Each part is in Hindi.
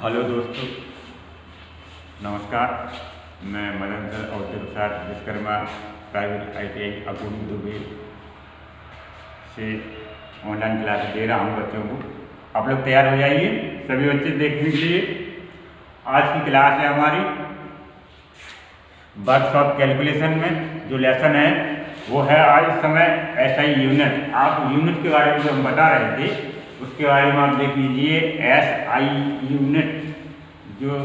हेलो दोस्तों, नमस्कार। मैं मदन सर औद्योगिक विश्वकर्मा प्राइवेट ITI अपूर्वी दुबे से ऑनलाइन क्लास दे रहा हूँ बच्चों को। आप लोग तैयार हो जाइए, सभी बच्चे देखने के लिए। आज की क्लास है हमारी वर्कशॉप कैलकुलेशन में। जो लेसन है वो है आज समय SI यूनिट। आप यूनिट के बारे में जो हम बता रहे थे उसके बारे में आप देख लीजिए। SI यूनिट, जो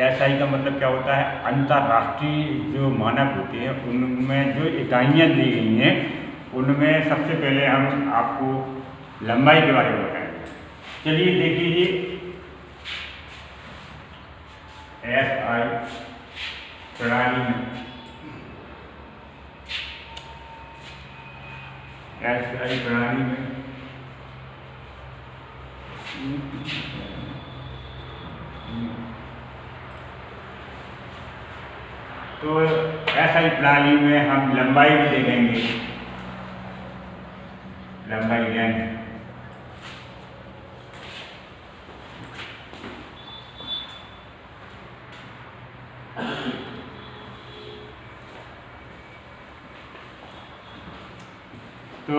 SI का मतलब क्या होता है, अंतर्राष्ट्रीय जो मानक होते हैं उनमें जो इकाइयाँ दी गई हैं उनमें सबसे पहले हम आपको लंबाई के बारे में बताएंगे। चलिए देख लीजिए। SI प्रणाली में तो SI प्रणाली में हम लंबाई भी देखेंगे, लंबाई देंगे। तो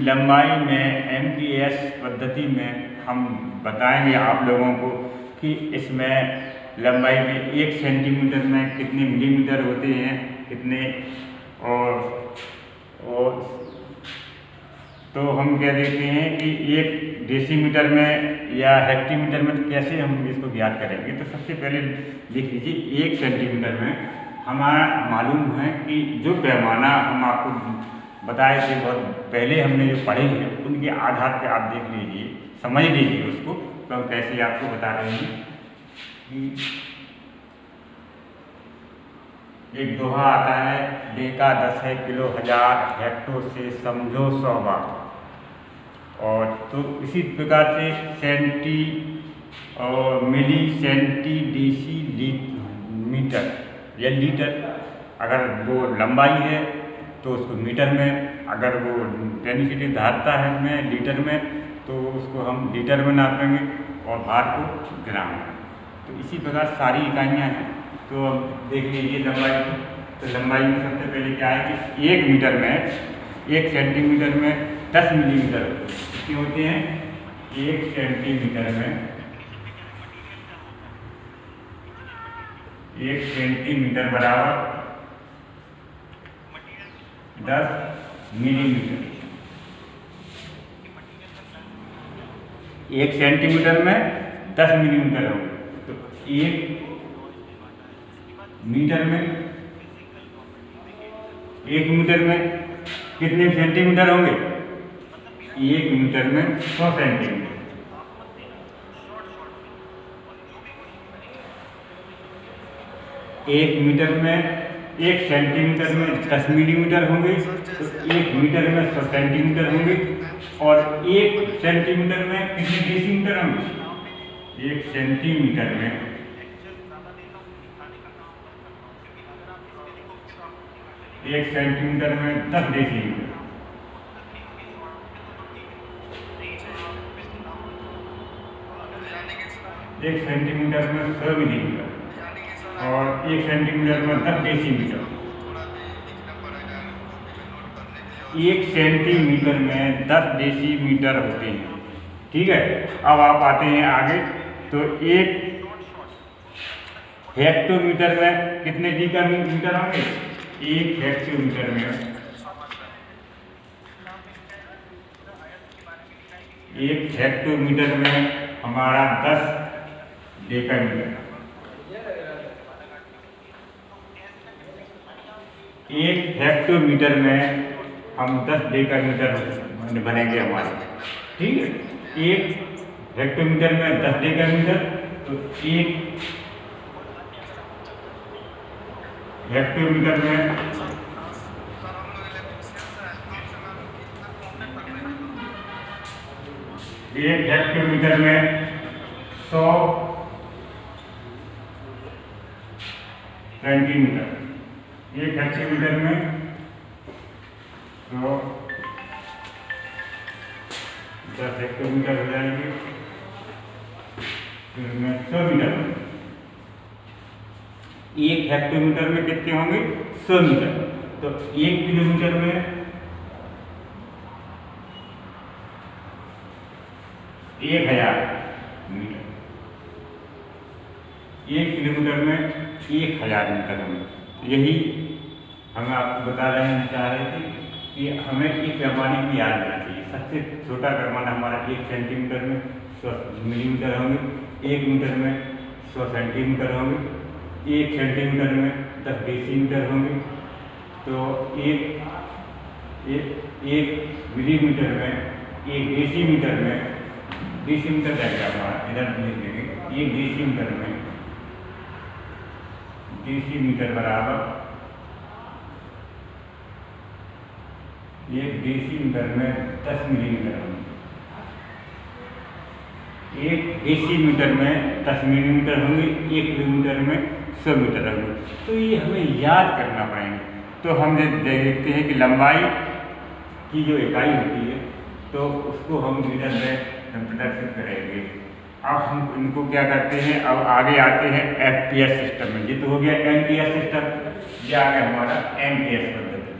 लंबाई में MPS पद्धति में हम बताएंगे आप लोगों को कि इसमें लंबाई में 1 सेंटीमीटर में कितने मिलीमीटर होते हैं, कितने और तो हम कह देते हैं कि 1 डेसीमीटर में या हेक्टीमीटर में कैसे हम इसको ज्ञात करेंगे। तो सबसे पहले लिख लीजिए 1 सेंटीमीटर में हमारा मालूम है कि जो पैमाना हम आपको बताए थे बहुत पहले हमने जो पढ़े हैं उनके आधार पर आप देख लीजिए, समझ लीजिए उसको। तो हम कैसे आपको बता रहे हैं कि एक दोहा आता है, डेका 10 है किलो हजार, हेक्टो से समझो 100 बार। और तो इसी प्रकार से सेंटी और मिली, सेंटी, डेसी, मीटर या लीटर। अगर वो लंबाई है तो उसको मीटर में, अगर वो डेंसिटी धारता है में लीटर में तो उसको हम लीटर में नापेंगे और भार को ग्राम में। तो इसी प्रकार सारी इकाइयाँ हैं। तो देख लीजिए लंबाई। तो लंबाई में सबसे पहले क्या है कि 1 मीटर में, 1 सेंटीमीटर में 10 मिलीमीटर कितने होते हैं। 1 सेंटीमीटर में 1 सेंटीमीटर बराबर 10 मिलीमीटर। 1 सेंटीमीटर में 10 मिलीमीटर होंगे। तो 1 मीटर में, 1 मीटर में कितने सेंटीमीटर होंगे। 1 मीटर में 100 सेंटीमीटर। 1 मीटर में, 1 सेंटीमीटर में 10 मिलीमीटर होंगे। तो 1 मीटर में 100 सेंटीमीटर होंगे। और 1 सेंटीमीटर में कितने डेसीमीटर होंगे। 1 सेंटीमीटर में 1 सेंटीमीटर में 10 डेसीमीटर। 1 सेंटीमीटर में 100 मिलीमीटर और 1 सेंटीमीटर में 10 डेसीमीटर। 1 सेंटीमीटर में 10 डेसीमीटर होते हैं। ठीक है। अब आप आते हैं आगे। तो 1 हेक्टोमीटर में कितने मीटर होंगे। 1 हेक्टोमीटर में 1 हेक्टोमीटर में हमारा 10 डेकामीटर। 1 हेक्टोमीटर में हम 10 डेकामीटर बनेंगे हमारे। ठीक है। 1 हेक्टोमीटर में 10 डेकामीटर। तो 1 हेक्टोमीटर में 1 हेक्टोमीटर में 100 सेंटीमीटर। 1 हेक्टोमीटर में 10 हेक्टोमीटर हो जाएंगे। में 100 मीटर होंगे। 1 हेक्टोमीटर में कितने होंगे? 100 मीटर। तो 1 किलोमीटर में 1000 मीटर, 1 किलोमीटर में 1000 मीटर होंगे। यही हम आपको बता रहे हैं, चाह रहे थे कि हमें एक पैमाने की याद रखना चाहिए। सबसे छोटा पैमाना हमारा 1 सेंटीमीटर में 100 मिलीमीटर होंगे, 1 मीटर में 100 सेंटीमीटर होंगे, 1 सेंटीमीटर में 10 डेसीमीटर होंगे। तो एक मिलीमीटर में 1 डेसीमीटर में, डेसीमीटर जाएगा हमारा, इधर लिख देंगे, 1 डेसीमीटर में, डेसीमीटर बराबर 1 डेसीमीटर में 10 मिलीमीटर होंगे। 1 डेसीमीटर में 10 मिलीमीटर होंगे, 1 किलोमीटर में 100 मीटर होंगे। तो ये हमें याद करना पड़ेंगे। तो हम देखते हैं कि लंबाई की जो इकाई होती है तो उसको हम मीटर में प्रदर्शित करेंगे। अब हम इनको क्या करते हैं, अब आगे आते हैं FPS सिस्टम में। ये तो हो गया MPS सिस्टम, ये आ गया हमारा MPS पद्धति।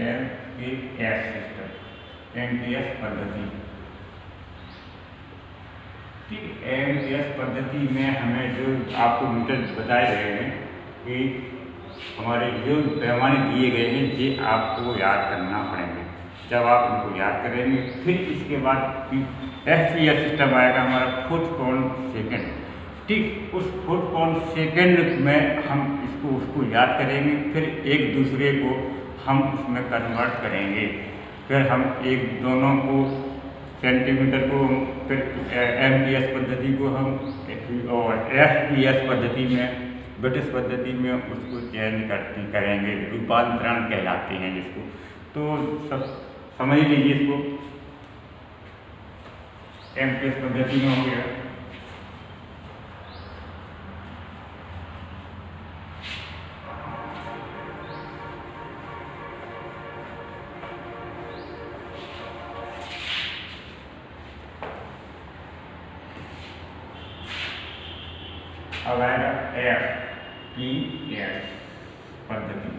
MPS सिस्टम, MPS पद्धति, ठीक। MPS पद्धति में हमें जो आपको मीटर बताए गए हैं कि हमारे जो पैमाने दिए गए हैं ये आपको याद करना पड़ेंगे। जब आप उनको याद करेंगे फिर इसके बाद FPS सिस्टम आएगा हमारा फुट पर सेकेंड, ठीक। उस फुट पर सेकेंड में हम उसको याद करेंगे, फिर एक दूसरे को हम उसमें कन्वर्ट करेंगे। फिर हम दोनों को सेंटीमीटर को, फिर MPS पद्धति को हम और FPS पद्धति में, ब्रिटिश पद्धति में उसको चयन करेंगे, रूपांतरण कहलाते हैं जिसको। तो सब समझ लीजिए इसको, MPS पद्धति में हो गया। अब आएगा FPS पद्धति।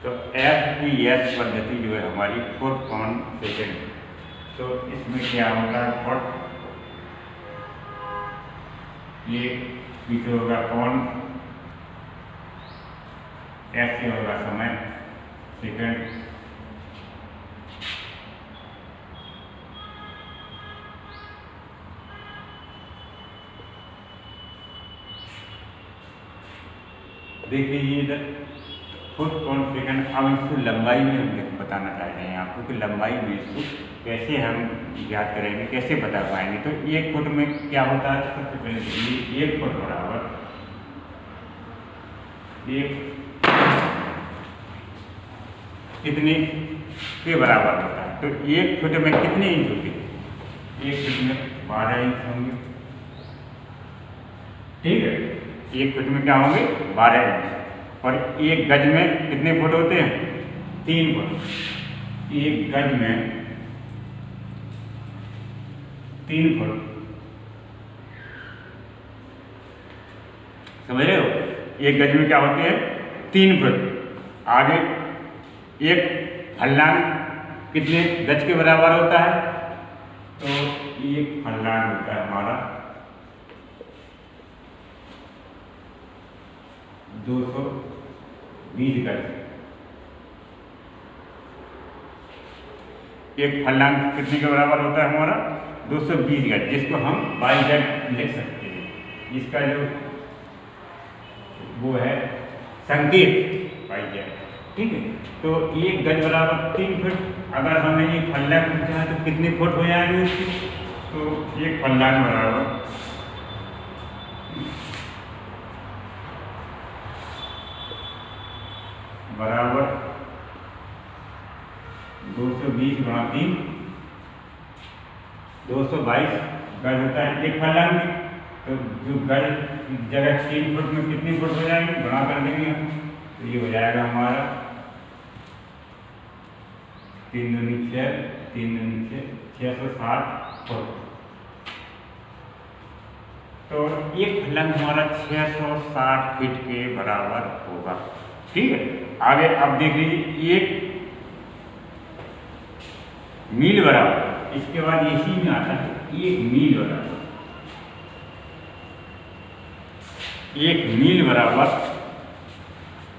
तो FPS पद्धति जो है हमारी फुट पर सेकेंड। तो इसमें क्या होगा, फुट, ये पीछे होगा कौन, ऐसे होगा समय, सेकेंड, देख लीजिए इधर फुट पर सेकेंड। अब इसको लंबाई में हम बताना चाह रहे हैं आपको कि लंबाई में इसको कैसे हम याद करेंगे, कैसे बता पाएंगे। तो 1 फुट में क्या होता है, सबसे पहले देखिए 1 फुट बराबर 1 कितने के बराबर होता है। तो 1 फुट में कितने इंच होंगे, 1 फुट में 12 इंच होंगे, ठीक है। 1 फुट में क्या होंगे, 12 इंच। और 1 गज में कितने फुट होते हैं, 3 फुट। 1 गज में 3 फुट, समझ रहे हो। 1 गज में क्या होते हैं, 3 फुट। आगे 1 फर्लांग कितने गज के बराबर होता है, तो 1 फर्लांग होता है हमारा 220 गज। 1 फर्लांग कितने के बराबर होता है हमारा, 220 गज, जिसको हम YZ लिख सकते हैं। इसका जो वो है संकेत YZ, ठीक है। तो 1 गज बराबर 3 फुट। अगर हमें 1 फर्लांग पूछा है तो कितने फुट हो जाएंगे उसके, तो 1 फर्लांग बराबर 220 गुणा 3, 222 गज होता है 1 फर्लांग में। तो जो गज जगह 3 फुट में कितने फुट हो जाएंगे, गुणा कर देंगे हम, तो ये हो जाएगा हमारा 3 दूनी 6, 3 से 660 फुट। तो एक फलंग हमारा 660 फीट के बराबर होगा। ठीक है, आगे अब देख लीजिए, 1 मील बराबर, इसके बाद इसी में आता है 1 मील बराबर, 1 मील बराबर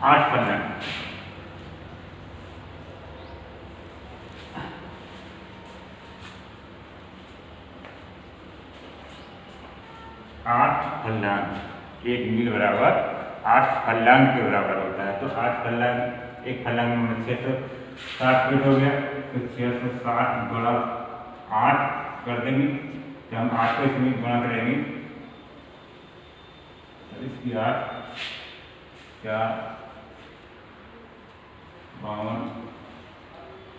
8 फलंग। एक मील बराबर 8 फलंग के बराबर होता है। तो 8 फलंग, एक फलंग में 660 फीट हो गया, तो 660 गुणा 8 कर देंगे। तो हम 8 को इसमें गुणा करेंगे, तो इसकी 8 4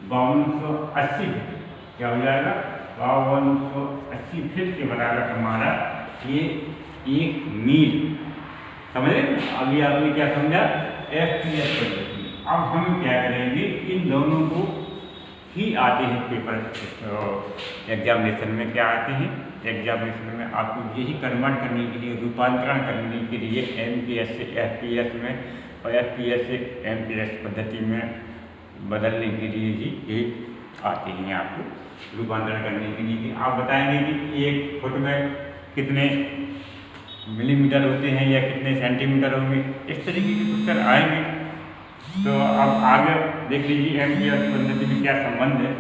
5280 क्या हो जाएगा, 5280 फीट के बराबर हमारा ये 1 मील। समझ रहे? अभी आपने क्या समझा, FPS पद्धति। अब हम क्या करेंगे, इन दोनों को ही आते हैं पेपर एग्जामिनेशन में, क्या आते हैं एग्जामिनेशन में आपको यही कन्वर्ट करने के लिए, रूपांतरण करने के लिए MPS से FPS में और FPS से MPS पद्धति में बदलने के लिए ही ये आते हैं आपको रूपांतरण करने के लिए। आप बताएंगे कि 1 फुट में कितने मिलीमीटर होते हैं या कितने सेंटीमीटर होंगे, इस तरीके के उत्तर आएंगे। तो अब आगे देख लीजिए MPS पद्धति में क्या संबंध है।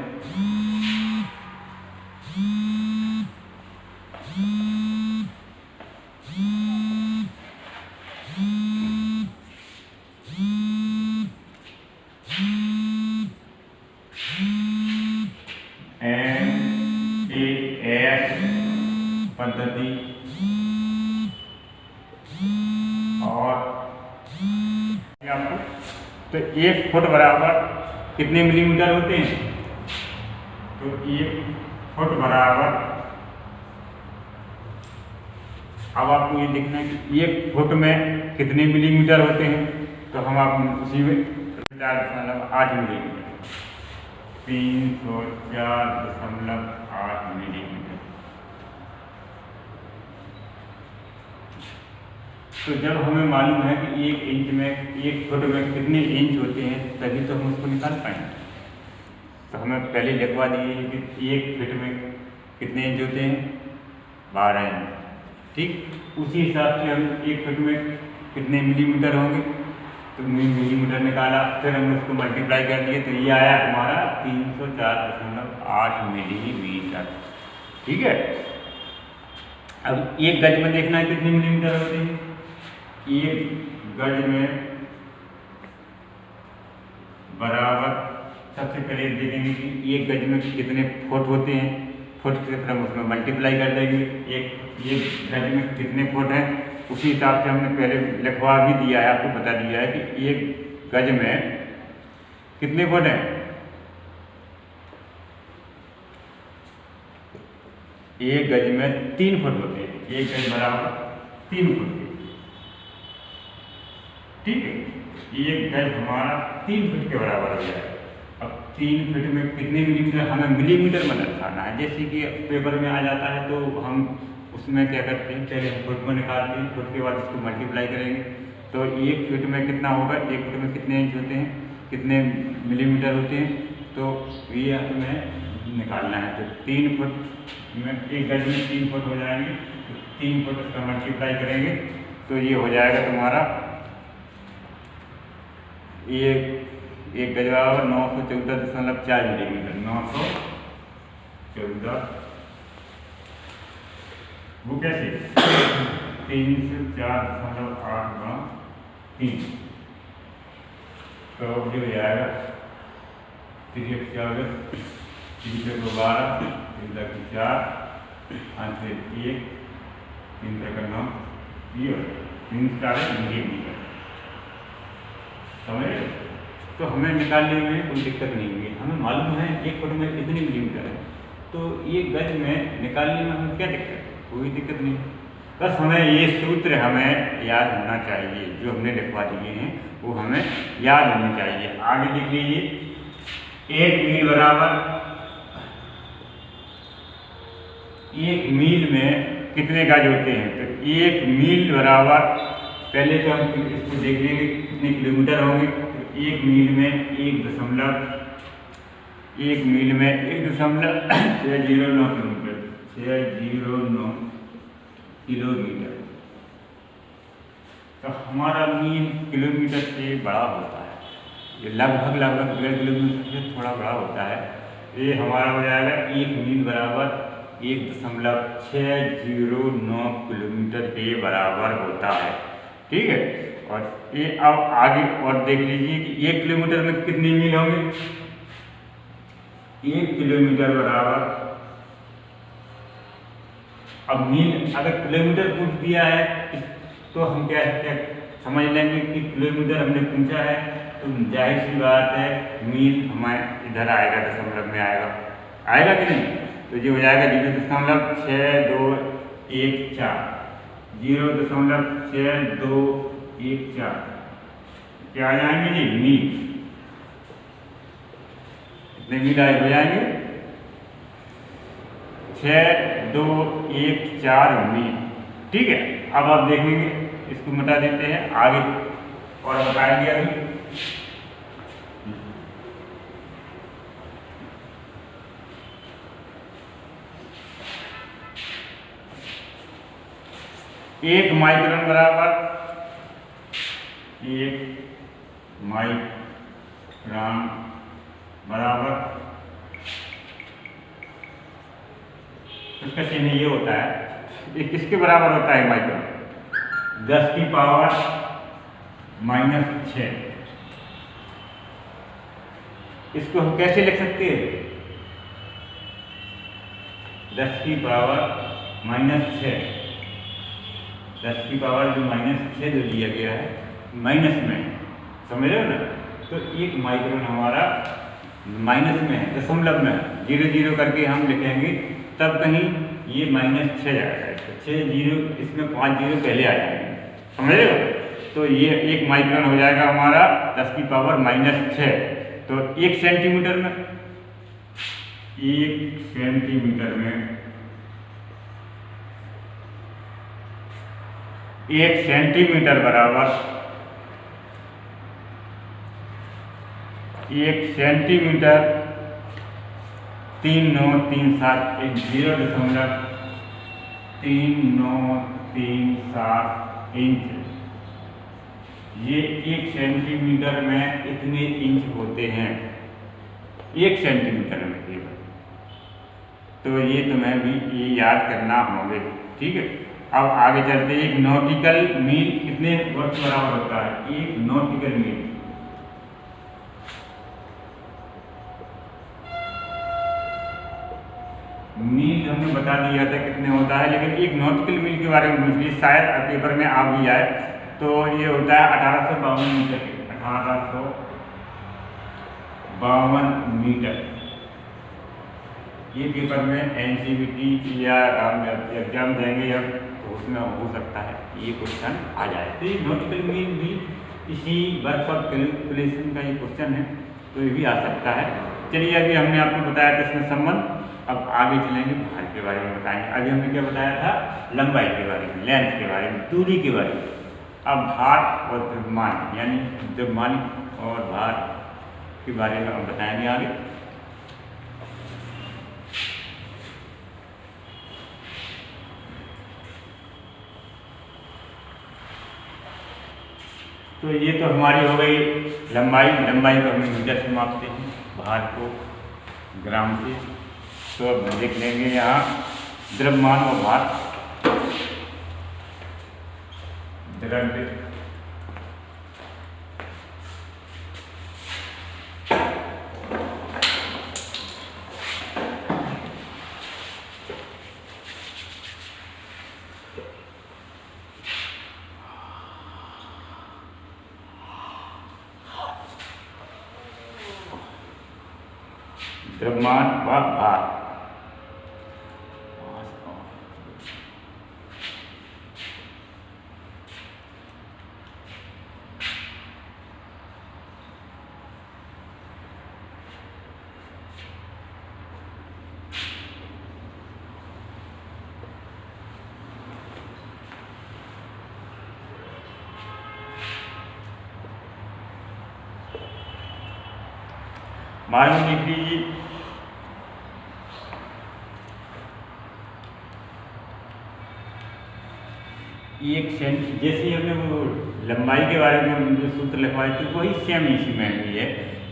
MPS पद्धति और आपको, तो 1 फुट बराबर कितने मिलीमीटर होते हैं, तो 1 फुट बराबर, अब आपको ये देखना है कि 1 फुट में कितने मिलीमीटर होते हैं। तो हम आप उसी में 4.8 मिलीमीटर, 304.8 मिलीमीटर। तो जब हमें मालूम है कि 1 इंच में, 1 फुट में कितने इंच होते हैं, तभी तो हम उसको निकाल पाएंगे। तो हमें पहले लिखवा दिए कि 1 फीट में कितने इंच होते हैं, 12 इंच। ठीक, उसी हिसाब से हम 1 फीट में कितने मिलीमीटर होंगे, तो मिलीमीटर निकाला, फिर हमने उसको मल्टीप्लाई कर दिए, तो ये आया हमारा 304.8 मिलीमीटर। ठीक है, अब 1 गज में देखना है कितने मिलीमीटर होते हैं। 1 गज में बराबर, सबसे पहले देखेंगे कि 1 गज में कितने फुट होते हैं, फुट से फिर हम उसमें मल्टीप्लाई कर देंगे। एक गज में कितने फुट हैं, उसी हिसाब से हमने पहले लिखवा भी दिया है, आपको बता दिया है कि 1 गज में कितने फुट हैं। 1 गज में 3 फुट होते हैं, 1 गज बराबर 3 फुट। ठीक है, 1 गज हमारा 3 फीट के बराबर हो जाएगा। अब 3 फीट में कितने मिलीमीटर, हमें मिलीमीटर में दर्शाना है। जैसे कि पेपर में आ जाता है, तो हम उसमें क्या करते हैं, पहले हम फुट में निकालते हैं, फुट के बाद उसको मल्टीप्लाई करेंगे। तो 1 फीट में कितना होगा, 1 फीट में कितने इंच होते हैं, कितने मिलीमीटर होते हैं, तो ये हमें निकालना है। तो 3 फुट में, 1 गज में 3 फुट हो जाएंगे, तो 3 फुट उसका मल्टीप्लाई करेंगे, तो ये हो जाएगा तुम्हारा एक गज बराबर 914.4 मिलीमीटर, 914, वो कैसे 304.8 तो जो हो जाएगा 340, 312, 304, 1, 3 ये 3 मिलीमीटर। समझ रहे? तो हमें निकालने में कोई दिक्कत नहीं हुई, हमें मालूम है 1 फुट में कितने मिलीमीटर है, तो 1 गज में निकालने में हमें क्या दिक्कत है, कोई दिक्कत नहीं। बस हमें ये सूत्र हमें याद होना चाहिए, जो हमने लिखवा दिए हैं वो हमें याद होने चाहिए। आगे लिख लीजिए, 1 मील बराबर एक मील में कितने गज होते हैं। तो एक मील बराबर, पहले तो हम इसको देख लेंगे कितने किलोमीटर होंगे। तो एक मील में 1.609 किलोमीटर, 609 किलोमीटर। तो हमारा मील किलोमीटर से बड़ा होता है, ये लगभग 1.5 किलोमीटर से थोड़ा बड़ा होता है। ये हमारा हो जाएगा एक मील बराबर 1.609 किलोमीटर के बराबर होता है। ठीक है, और ये अब आगे और देख लीजिए कि 1 किलोमीटर में कितने मील होंगे। 1 किलोमीटर बराबर, अब मील अगर किलोमीटर पूछ दिया है तो हम क्या समझ लेंगे कि किलोमीटर हमने पूछा है, तो जाहिर सी बात है मील हमारे इधर आएगा, दशमलव में आएगा कि नहीं। तो ये हो जाएगा 0.6214, 0.6214 क्या आ जाएंगे जी, मील। कितने मील हो जाएंगे, 6214 मील। ठीक है, अब आप देखेंगे इसको मिटा देते हैं, आगे और बताएंगे अभी। एक माइक्रोन बराबर, 1 माइक्रोन बराबर, इसका चिन्ह ये होता है, ये किसके बराबर होता है माइक्रोन, 10 की पावर -6। इसको हम कैसे लिख सकते हैं, 10 की पावर -6, 10 की पावर जो -6 जो दिया गया है माइनस में, समझ रहे हो ना। तो एक माइक्रोन हमारा माइनस में है, दशमलव में, 0 करके हम लिखेंगे तब कहीं ये -6 जाएगा, 6 जीरो, इसमें 5 जीरो पहले आ जाएंगे, समझ रहे हो। तो ये एक माइक्रोन हो जाएगा हमारा 10 की पावर -6। तो 1 सेंटीमीटर में, 1 सेंटीमीटर में, 1 सेंटीमीटर बराबर, 1 सेंटीमीटर 3937, 0.3937 इंच। ये 1 सेंटीमीटर में इतने इंच होते हैं, 1 सेंटीमीटर में केवल। तो ये तुम्हें भी ये याद करना होंगे। ठीक है, अब आगे चलते हैं। एक नॉटिकल मील कितने वर्ष बराबर होता है, 1 नॉटिकल मील, मील हमने बता दिया था कितने होता है, लेकिन एक नॉटिकल मील के बारे में पूछ ली, शायद पेपर में आ भी जाए। तो ये होता है 1852 मीटर, 1852 मीटर। ये पेपर में NCVT या एग्जाम देंगे या उसमें हो सकता है ये क्वेश्चन आ जाए। तो ये नॉटिकल मील भी इसी वर्क ऑफ कैलकुलेशन का ये क्वेश्चन है, तो ये भी आ सकता है। चलिए, अभी हमने आपको बताया था इसमें संबंध, अब आगे चलेंगे भार के बारे में बताएंगे। अभी हमने क्या बताया था, लंबाई के बारे में, लेंथ के बारे में, दूरी के बारे में। अब भार और द्रव्यमान, यानी द्रव्यमान और भार के बारे में हम बताएंगे आगे। तो ये तो हमारी हो गई लंबाई को हम मीटर से मापते हैं, भार को ग्राम से। तो अब देख लेंगे यहाँ द्रव्यमान और भार। द्रव्य द्रव्यमान व भार। मालूम लिख लीजिए। एक सेंटी, जैसे हमने वो लंबाई के बारे में जो सूत्र लिखवाए थे वही सेम इसी में भी है,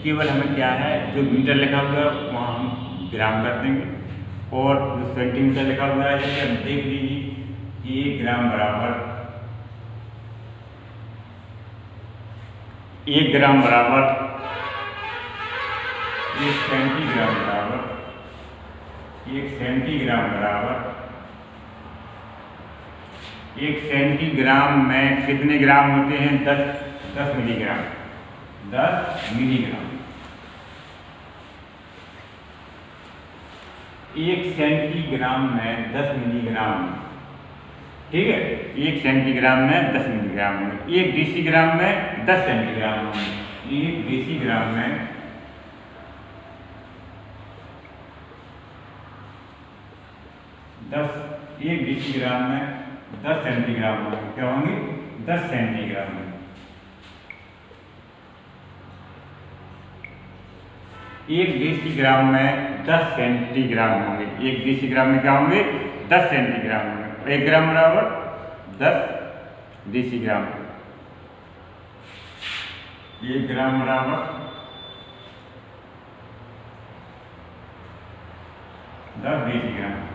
केवल हमें क्या है जो मीटर लिखा हुआ है वहाँ हम ग्राम कर देंगे, और जो सेंटीमीटर लिखा हुआ है जैसे हम देख लीजिए 1 ग्राम बराबर 1 ग्राम बराबर 1 सेंटीग्राम बराबर 1 सेंटीग्राम बराबर 1 सेंटीग्राम में कितने ग्राम होते हैं? 10 मिलीग्राम। 10 मिलीग्राम। 1 सेंटीग्राम में 10 मिलीग्राम, ठीक है। 1 सेंटीग्राम में 10 मिलीग्राम में, 1 डेसीग्राम में 10 सेंटीग्राम में, 1 डेसीग्राम में 1 डेसीग्राम में 10 सेंटीग्राम होंगे। क्या होंगे? 10 सेंटीग्राम में। 1 डेसीग्राम में 10 सेंटीग्राम होंगे। 1 डेसीग्राम में क्या होंगे? 10 सेंटीग्राम होंगे। 1 ग्राम बराबर 10 डेसीग्राम। 1 ग्राम बराबर 10 डेसीग्राम।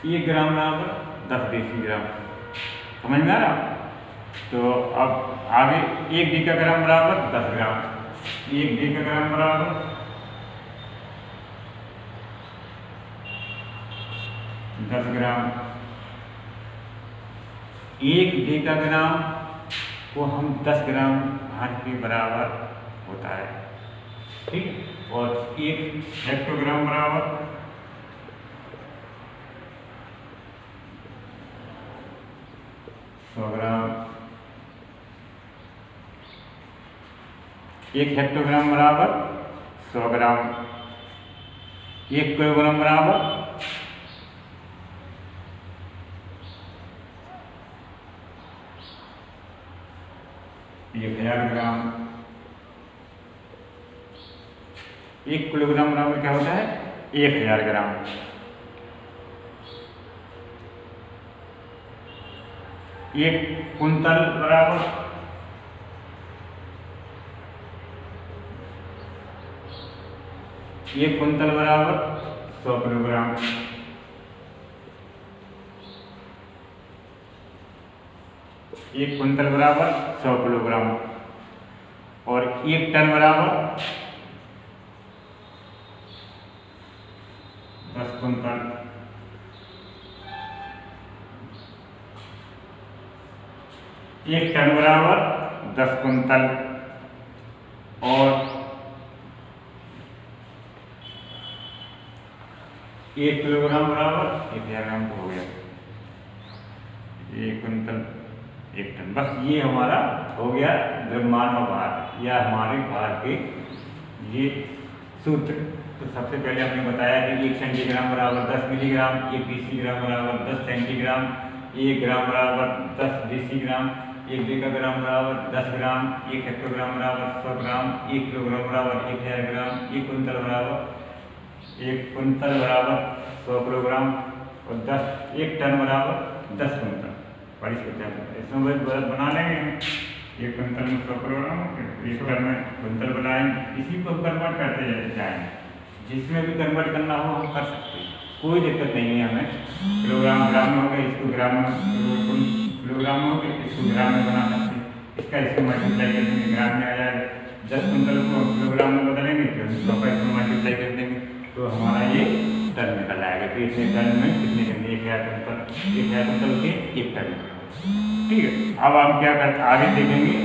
एक ग्राम बराबर 10 डेसीग्राम। समझ में आ रहा? तो अब आगे 1 डेकाग्राम बराबर 10 ग्राम। 1 डेकाग्राम बराबर 10 ग्राम। 1 डेकाग्राम को हम 10 ग्राम भार के बराबर होता है, ठीक। और 1 हेक्टोग्राम बराबर 100 ग्राम। 1 हेक्टोग्राम बराबर 100 ग्राम। 1 किलोग्राम बराबर 1000 ग्राम। 1 किलोग्राम बराबर क्या होता है? 1000 ग्राम। 1 कुंतल बराबर 1 कुंतल बराबर 100 किलोग्राम। 1 कुंतल बराबर 100 किलोग्राम। और 1 टन बराबर 10 कुंतल। 1 टन बराबर 10 कुंतल। और 1 किलोग्राम बराबर 1000 ग्राम हो गया। 1 कुंतल 1 टन। बस ये हमारा हो गया द्रव्यमान भार या हमारे भार के ये सूत्र। तो सबसे पहले हमने बताया कि 1 सेंटीग्राम बराबर 10 मिलीग्राम, 1 डेसीग्राम बराबर 10 सेंटीग्राम, 1 ग्राम बराबर 10 डेसीग्राम, 1 डेकाग्राम बराबर 10 ग्राम, 1 हेक्टोग्राम बराबर 100 ग्राम, 1 किलोग्राम बराबर 1000 ग्राम, 1 कुंतल बराबर 100 किलोग्राम, और 1 टन बराबर 10 कुंतल। बड़ी सोचा इसमें बना लेंगे हम। 1 कुंतल में 100 किलोग्राम, 1 टन में कुंतल बनाएंगे। इसी को कन्वर्ट करते जाएंगे, जिसमें भी कन्वर्ट करना हो हम कर सकते हैं, कोई दिक्कत नहीं है हमें। किलोग्राम ग्राम में हो गया, इसको ग्राम में, किलोग्राम में हो गया, इसको ग्राम में बना सकते हैं। इसका इसको मल्टीप्लाई कर देंगे, ग्राम में आ जाएगा। 10 कुंतल को किलोग्राम में बदलेंगे तो 100 का इसको मल्टीप्लाई कर देंगे तो हमारा ये टन निकल आएगा। तो इतने टन में कितने करने? 1000 कुंतल, 1000 कुंतल के 1 टन। ठीक है। अब हम क्या करते आगे देखेंगे,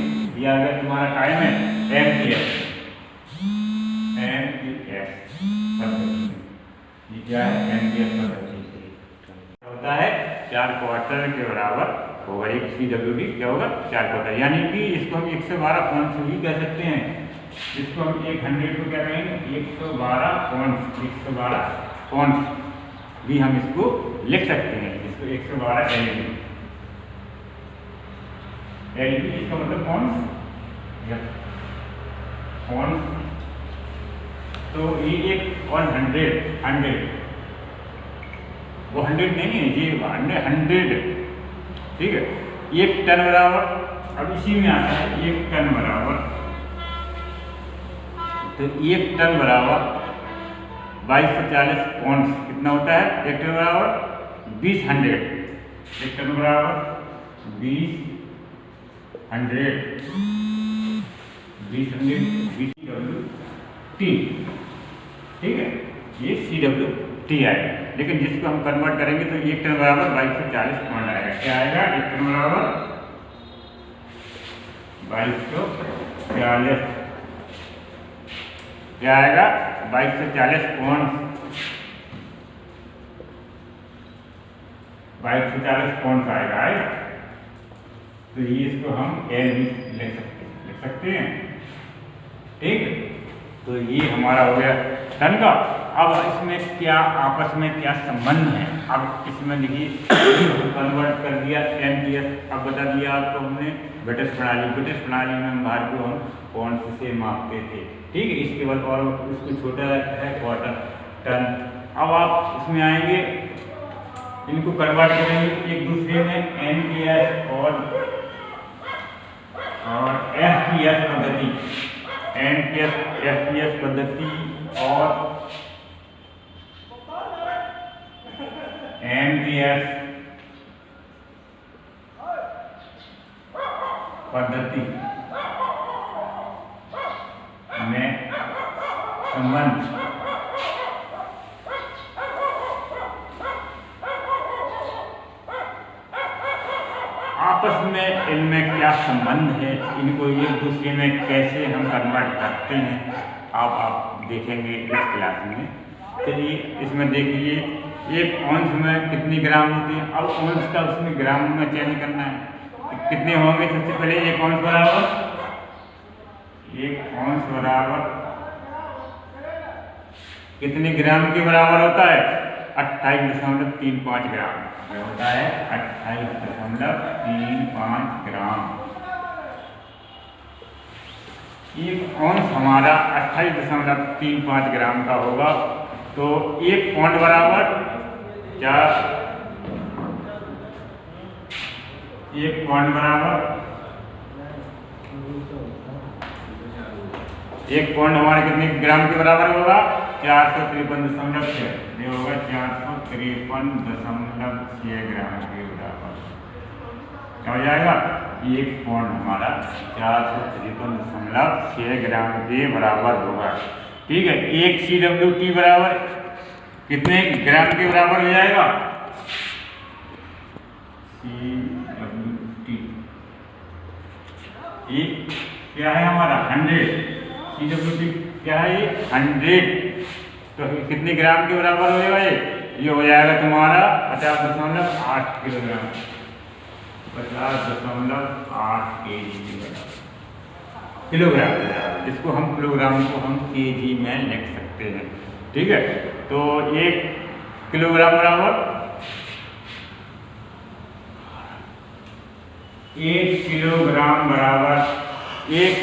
या अगर तुम्हारा टाइम है एमपीएस, ये क्या है? एमपीएस होता है 4 क्वार्टर के बराबर होगा। 1 CWD क्या होगा? 4 क्वार्टर। यानी कि इसको हम 112 भी कह सकते हैं, जिसको हम 100 को क्या कहेंगे 112 पॉइंट्स, 112 पॉइंट्स भी हम इसको लिख सकते हैं। इसको 112 LB, LB इसका मतलब पॉइंट्स। तो ये एक 100 वो 100 नहीं है, ये 100, ठीक है। 1 टन बराबर, अब इसी में आता है 1 टन बराबर, तो 1 टन बराबर 2240 पॉइंट्स कितना होता है? 1 टन बराबर 20 1 टन बराबर 20 CWT, ठीक है, ये CWT आएगा। लेकिन जिसको हम कन्वर्ट करेंगे तो 1 टन बराबर 2240 पॉइंट आएगा। क्या आएगा? 1 टन बराबर 2240, क्या आएगा? 2240 पॉइंट, 2240 पॉइंट आएगा। तो ये इसको हम LB लिख सकते हैं, ठीक। तो ये हमारा हो गया टन का। अब इसमें क्या आपस में क्या संबंध है? अब इसमें देखिए कन्वर्ट कर दिया MPS, अब बता दिया आपको हमने ब्रिटिश प्रणाली में भार को हम पॉइंट्स से मापते थे, ठीक है। इसके बाद और उसको छोटा है क्वार्टर टन। अब आप इसमें आएंगे, इनको कन्वर्ट करेंगे एक दूसरे में, NPS और FPS पद्धति, FPS पद्धति और MPS पद्धति में संबंध। आपस में इनमें क्या संबंध है, इनको एक दूसरे में कैसे हम कन्वर्ट करते हैं, आप देखेंगे इस क्लास में। चलिए इसमें देखिए, एक औंस में कितनी ग्राम होती है। अब औंस का उसमें ग्राम में चेंज करना है, तो कितने होंगे? सबसे पहले एक औंस बराबर कितने ग्राम के बराबर होता है? 28.35 ग्राम होता है, 28.35 ग्राम। एक औंस हमारा 28.35 ग्राम का होगा, तो 1 पौंड बराबर 1 पौंड बराबर 1 पौंड हमारे कितने ग्राम के बराबर होगा? 453.6, ये होगा 453.6 ग्राम के बराबर। क्या हो जाएगा? 1 पौंड हमारा 453.6 ग्राम के बराबर होगा, ठीक है। 1 CWT बराबर कितने ग्राम के बराबर हो जाएगा? CWT ये क्या है हमारा? 100। CWT क्या है? ये 100। तो कितने ग्राम के बराबर हो जाएगा? ये हो जाएगा तुम्हारा 50.8 किलोग्राम, 50.8 kg किलोग्राम। इसको हम किलोग्राम को हम kg में लिख सकते हैं, ठीक है। तो 1 किलोग्राम बराबर 1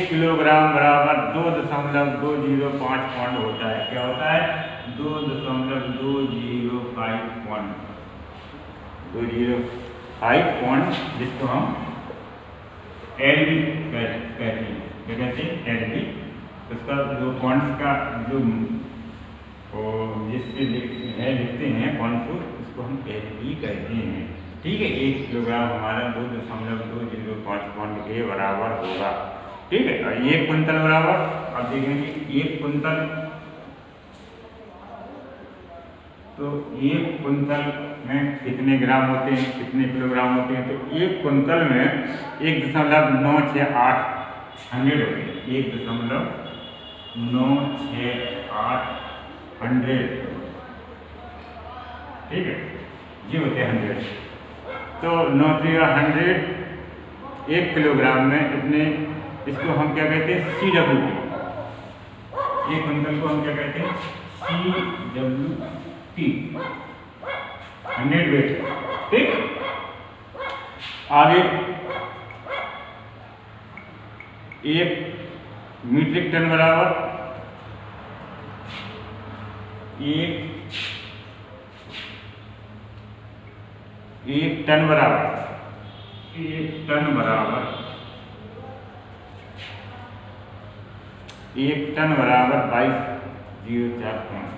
किलोग्राम बराबर 2.205 पौंड होता है। क्या होता है? 2.205 पौंड, 205 पौंड, जिसको हम LB कहते हैं। क्या कहते हैं? LB। उसका जो पॉइंट्स का जो जिससे लिखते हैं पॉइंट्स को, उसको हम LB कहते हैं, ठीक है। 1 किलोग्राम हमारा 2.205 पौंड के बराबर होगा, ठीक है। और 1 कुंतल बराबर, अब देखेंगे 1 कुंतल, तो 1 कुंतल में कितने ग्राम होते हैं, कितने किलोग्राम होते हैं? तो 1 कुंतल में 1.968 100 होते हैं, 1.968 100, ठीक है। ये होते हैं 100। तो 9×100 1 किलोग्राम में इतने, इसको हम क्या कहते हैं? CWT, एक कुंतल को हम क्या कहते हैं, CWT 100 वेट। ठीक, आगे 1 मीट्रिक टन बराबर 1 टन बराबर 1 टन बराबर 2204 पॉइंट,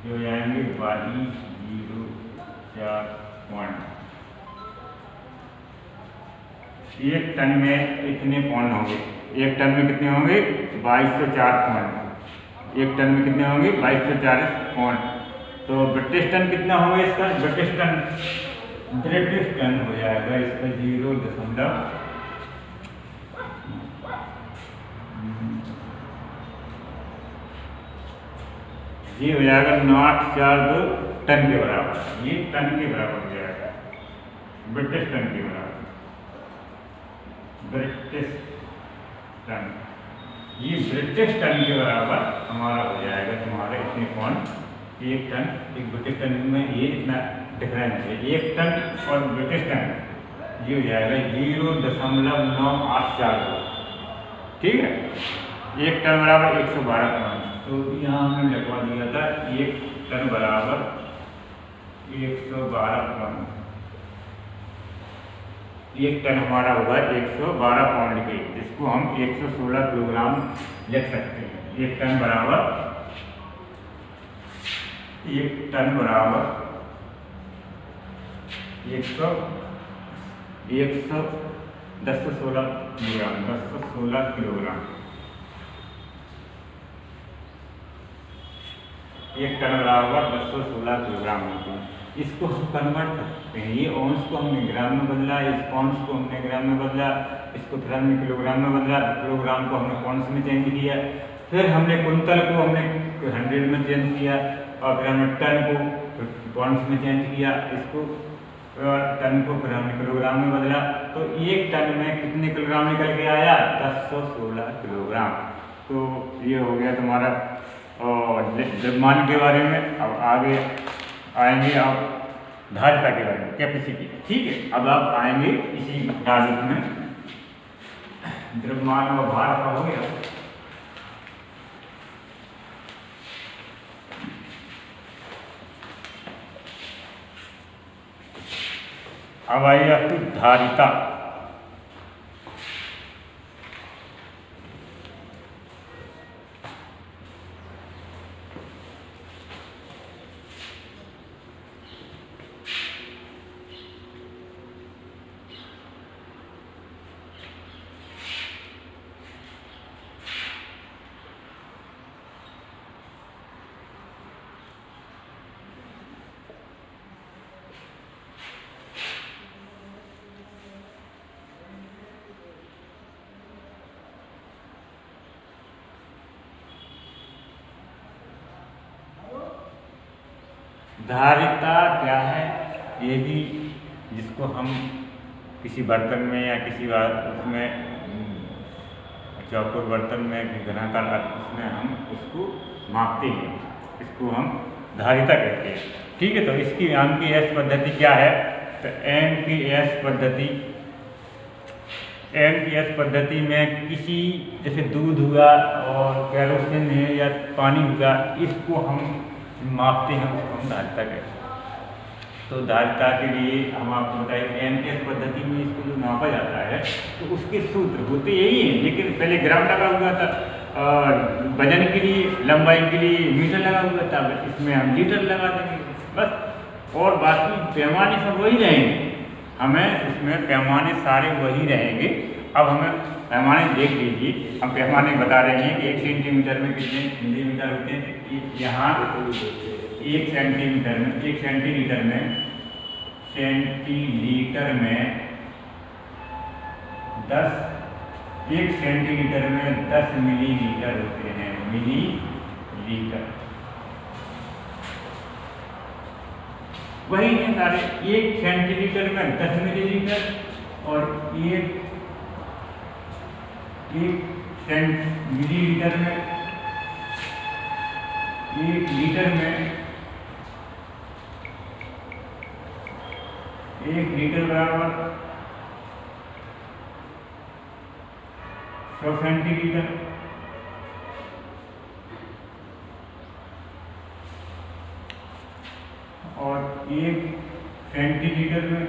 जो हो जाएंगे 2204 पॉइंट। 1 टन में इतने पॉइंट होंगे, 1 टन में कितने होंगे, 2204 पॉइंट। 1 टन में कितने होंगे, 2240 पॉइंट। तो ब्रिटिश टन कितना होगा इसका, ब्रिटिश टन हो जाएगा इसका 0.0 ये हो जाएगा 942 टन के बराबर। ये टन के बराबर हो जाएगा, ब्रिटिश टन के बराबर, ब्रिटिश टन। ये ब्रिटिश टन के बराबर हमारा हो जाएगा तुम्हारे इतने पॉइंट। 1 टन, एक ब्रिटिश टन में ये इतना डिफरेंस है, 1 टन और ब्रिटिश टन, ये हो जाएगा 0.984। ठीक है, 1 टन बराबर 112 पॉइंट। तो यहाँ हमने लिखवा दिया था 1 टन बराबर 112 पॉइंट। 1 टन हमारा होगा 112 पॉइंट के, जिसको हम 116 किलोग्राम लिख सकते हैं। 1 टन बराबर 1 टन बराबर 116 किलोग्राम। 1 टन बराबर 116 किलोग्राम होते हैं। इसको हम कन्वर्ट कर सकते हैं, ये औंस को हमने ग्राम में बदला, इस पॉन्ड्स को हमने ग्राम में बदला, इसको फिर हमने किलोग्राम में बदला, किलोग्राम को हमने पॉन्ड्स में चेंज किया, फिर हमने कुंतल को हमने 100 में चेंज किया, और फिर हमने टन को पॉन्ड्स में चेंज किया, इसको टन को फिर हमने किलोग्राम में बदला। तो 1 टन में कितने किलोग्राम निकल के आया, 1016 किलोग्राम। तो ये हो गया तुम्हारा और द्रव्यमान के बारे में। अब आगे आएंगे आप धारिता के बारे में, कैपेसिटी। ठीक है, अब आप आएंगे इसी टॉपिक में, द्रव्यमान और भार का हो गया। अब आइए आपकी धारिता। धारिता क्या है, ये भी जिसको हम किसी बर्तन में या किसी उसमें चौकोर बर्तन में घनाकार उसमें हम उसको मापते हैं, इसको हम धारिता कहते हैं। ठीक है, तो इसकी एमपीएस पद्धति क्या है, तो एमपीएस पद्धति में किसी जैसे दूध हुआ और केरोसिन है या पानी हुआ, इसको हम मापते हैं, उसको हम धारिता कहते हैं। तो धारिता के लिए हम आपको बताएं, एमपीएस पद्धति में इसको जो मापा जाता है तो उसके सूत्र होते यही हैं, लेकिन पहले ग्राम लगा हुआ था, वजन के लिए लंबाई के लिए मीटर लगा हुआ था, इसमें हम लीटर लगा देंगे बस, और बाकी पैमाने सब वही रहेंगे, हमें इसमें पैमाने सारे वही रहेंगे। अब हमें पैमाने देख लीजिए, हम पैमाने बता रहे हैं कि 1 सेंटीमीटर में कितने मिलीमीटर होते हैं। यहाँ 1 सेंटीमीटर में 1 सेंटीलीटर में 10 1 सेंटीलीटर में 10 मिलीलीटर होते हैं, मिलीलीटर। वही है सारे, 1 सेंटीलीटर में 10 मिलीलीटर और 1 मिलीलीटर में 1 लीटर में 1 लीटर बराबर 100 सेंटीलीटर, और 1 सेंटीलीटर में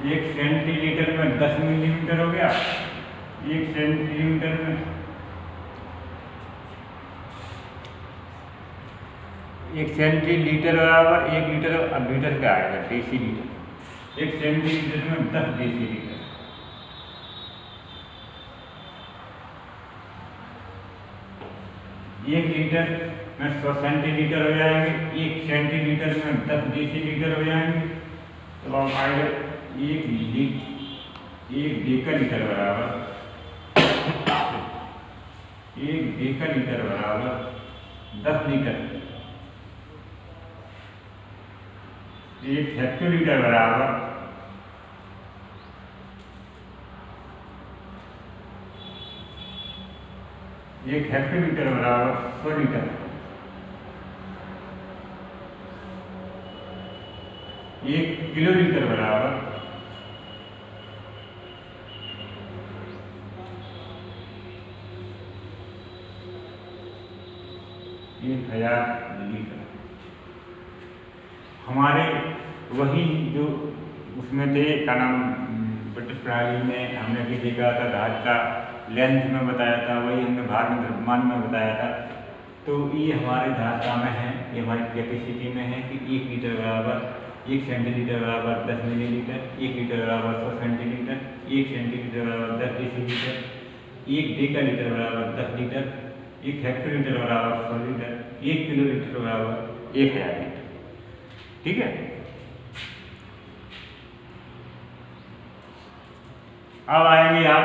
1 सेंटीलीटर में 10 मिलीमीटर हो गया। 1 सेंटीमीटर में 1 सेंटीलीटर बराबर 1 लीटर, अब लीटर क्या आएगा, डेसी लीटर। 1 सेंटीलीटर में 10 डेसी लीटर। 1 लीटर में 100 सेंटीलीटर हो जाएंगे। 1 सेंटीलीटर में 10 डेसी लीटर हो जाएंगे। तो अब आएगा 1 डेकालीटर बराबर 1 डेकालीटर बराबर 10 लीटर। 1 हेक्टोलीटर बराबर 1 हेक्टोलीटर बराबर 100 लीटर। 1 किलोलीटर बराबर 1000 लीटर। हमारे वही जो उसमें थे, क्या नाम, ब्रिटिश प्रणाली में हमने भी देखा था, धातु का लेंथ में बताया था, वही हमने भार में द्रव्यमान में बताया था। तो ये हमारे धातु में है, ये हमारी कैपेसिटी में है कि 1 लीटर बराबर 1 सेंटीलीटर बराबर 10 मिलीलीटर, 1 लीटर बराबर 100 सेंटीलीटर, 1 सेंटीलीटर बराबर 10 डेसीलीटर, 1 डेकालीटर बराबर 10 लीटर, 1 हेक्टोलीटर बराबर 100 लीटर, 1 किलोलीटर बराबर 1000 लीटर। ठीक है। अब आएंगे आप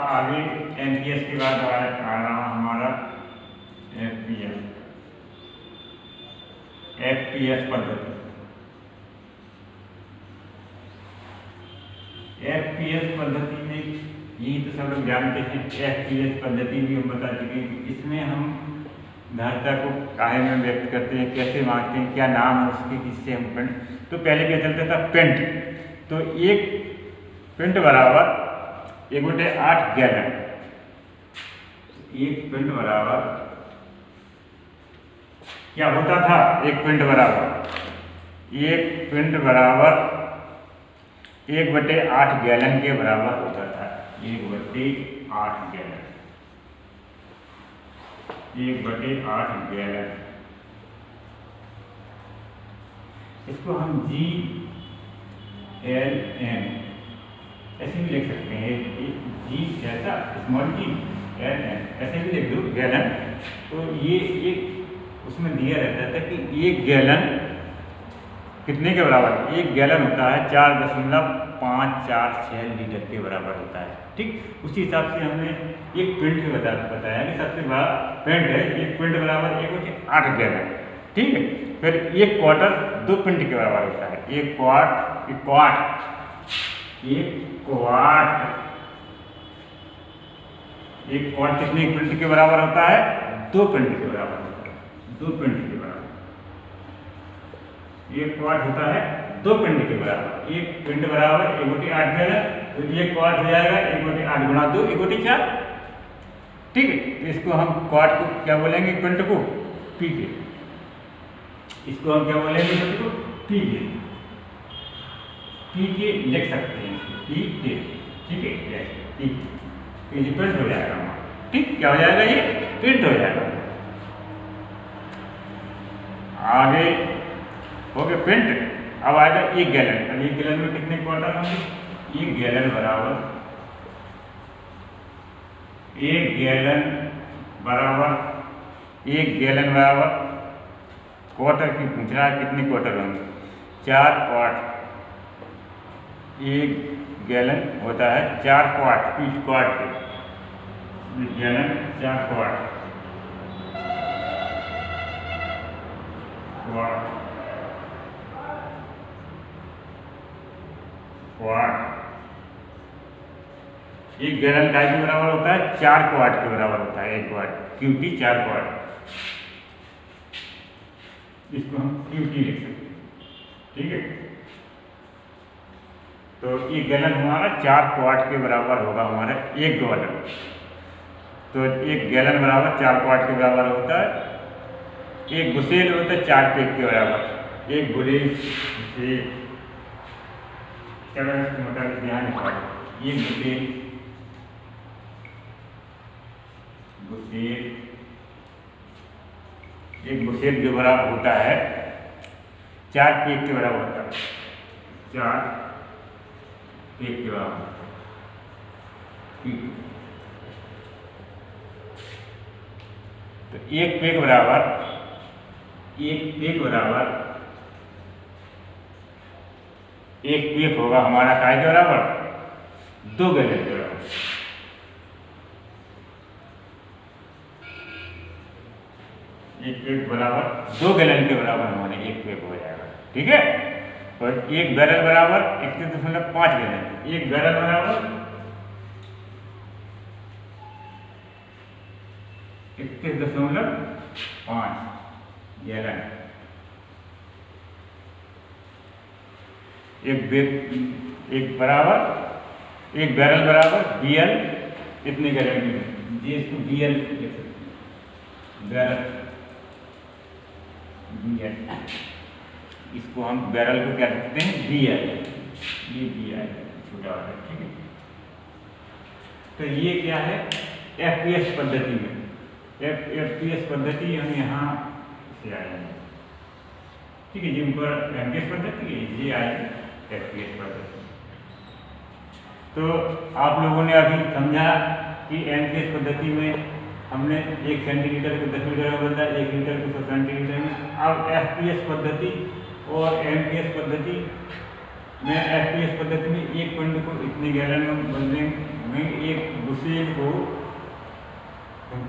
आगे एमपीएस के बाद आ रहा हमारा एफपीएस पद्धति। एफपीएस पद्धति में यही तो सब लोग जानते हैं। एफपीएस पद्धति भी हम बता चुके हैं। इसमें हम धारिता को काहे में व्यक्त करते हैं, कैसे मांगते हैं, क्या नाम है उसके, किससे हम पिंड। तो पहले क्या चलता था, पिंड। तो 1 पिंड बराबर 1/8 गैलन। 1 पिंड बराबर क्या होता था, 1 पिंड बराबर 1/8 गैलन के बराबर होता था। 1/8 गैलन, 1/8 गैलन। इसको हम GLN ऐसे भी लिख सकते हैं। जी ऐसा स्मॉल जी LN ऐसे भी लिख दो, गैलन। तो ये एक उसमें दिया रहता था कि 1 गैलन कितने के बराबर, 1 गैलन होता है 4.546 लीटर के बराबर होता है। ठीक, उसी हिसाब से हमने एक पिंड भी बताया कि सबसे बड़ा पिंड है 1 पिंड बराबर 1/8 गैलन। ठीक है। फिर 1 क्वार्टर 2 पिंड के बराबर होता है। 1 क्वार्ट 1 क्वार्ट कितने पिंड के बराबर होता है, 2 पिंड के बराबर होता है। 2 पिंड के बराबर 1 क्वार्ट होता है 2 पिंड के बराबर। 1 पिंड बराबर 1/8 गैलन। तो 1 क्वार्ट हो जाएगा 1/8 गुणा 2 1/4। ठीक है। तो इसको हम क्वार्ट को क्या बोलेंगे, पिंड को पी के। इसको हम क्या बोलेंगे, पिंड को पी के। पी के लिख सकते हैं, पी के। ठीक है, पी ये पिंड हो जाएगा हमारा। ठीक, क्या हो जाएगा, ये पिंड हो जाएगा। आगे हो गया पिंड। अब आएगा 1 गैलन। अब 1 गैलन में कितने क्वार्टर होंगे, 1 गैलन बराबर 1 गैलन बराबर क्वार्टर की पूछ रहा है, कितने क्वार्टर होंगे, 4 क्वार्ट। 1 गैलन होता है 4 क्वार्ट, पीट क्वार्ट गैलन 4 क्वार्ट। 1 गैलन काय के बराबर होता है? 4 क्वार्ट के बराबर होता है। 1 क्वार्ट क्यूटी 4 क्वार्ट, इसको हम क्यूटी लिख सकते हैं। ठीक है, तो 1 गैलन हमारा 4 क्वार्ट के बराबर होगा हमारा 1 गैलन। तो 1 गैलन बराबर 4 क्वार्ट के बराबर होता है। 1 बुशेल होता है 4 पेग के बराबर। 1 बुशेल से चलो मतलब ध्यान रखो, 1 बुशेल एक बुशेल जो बराबर होता है 4 पेग के बराबर होता है। 4 पेग के बराबर, तो 1 पेग बराबर 1 पेग होगा हमारा काय के बराबर? 2 गैलन के बराबर। एक पेग बराबर 2 गैलन के बराबर हमारे 1 पेग हो जाएगा। ठीक है, और 1 बैरल बराबर 31.5 गैलन। 1 बैरल बराबर 31.5 गैलन। एक बैरल बराबर BL इतने गैलन की, ये इसको BL लिख सकते हैं, बैरल BL। इसको हम बैरल को क्या लिखते हैं? BL, ये BL छोटा वाला। ठीक है, तो ये क्या है? FPS पद्धति में, FPS पद्धति हम यहाँ से आएंगे। ठीक है, जिन पर MPS पद्धति है ये आएगी FPS पद्धति। तो आप लोगों ने अभी समझा कि MPS पद्धति में हमने 1 सेंटीमीटर को 10 मीटर में बदला, 1 मीटर को 100 सेंटीमीटर में। अब FPS पद्धति और MPS पद्धति में, FPS पद्धति में 1 पिंड को इतने गैलन में बदलने में 1 बुशेल को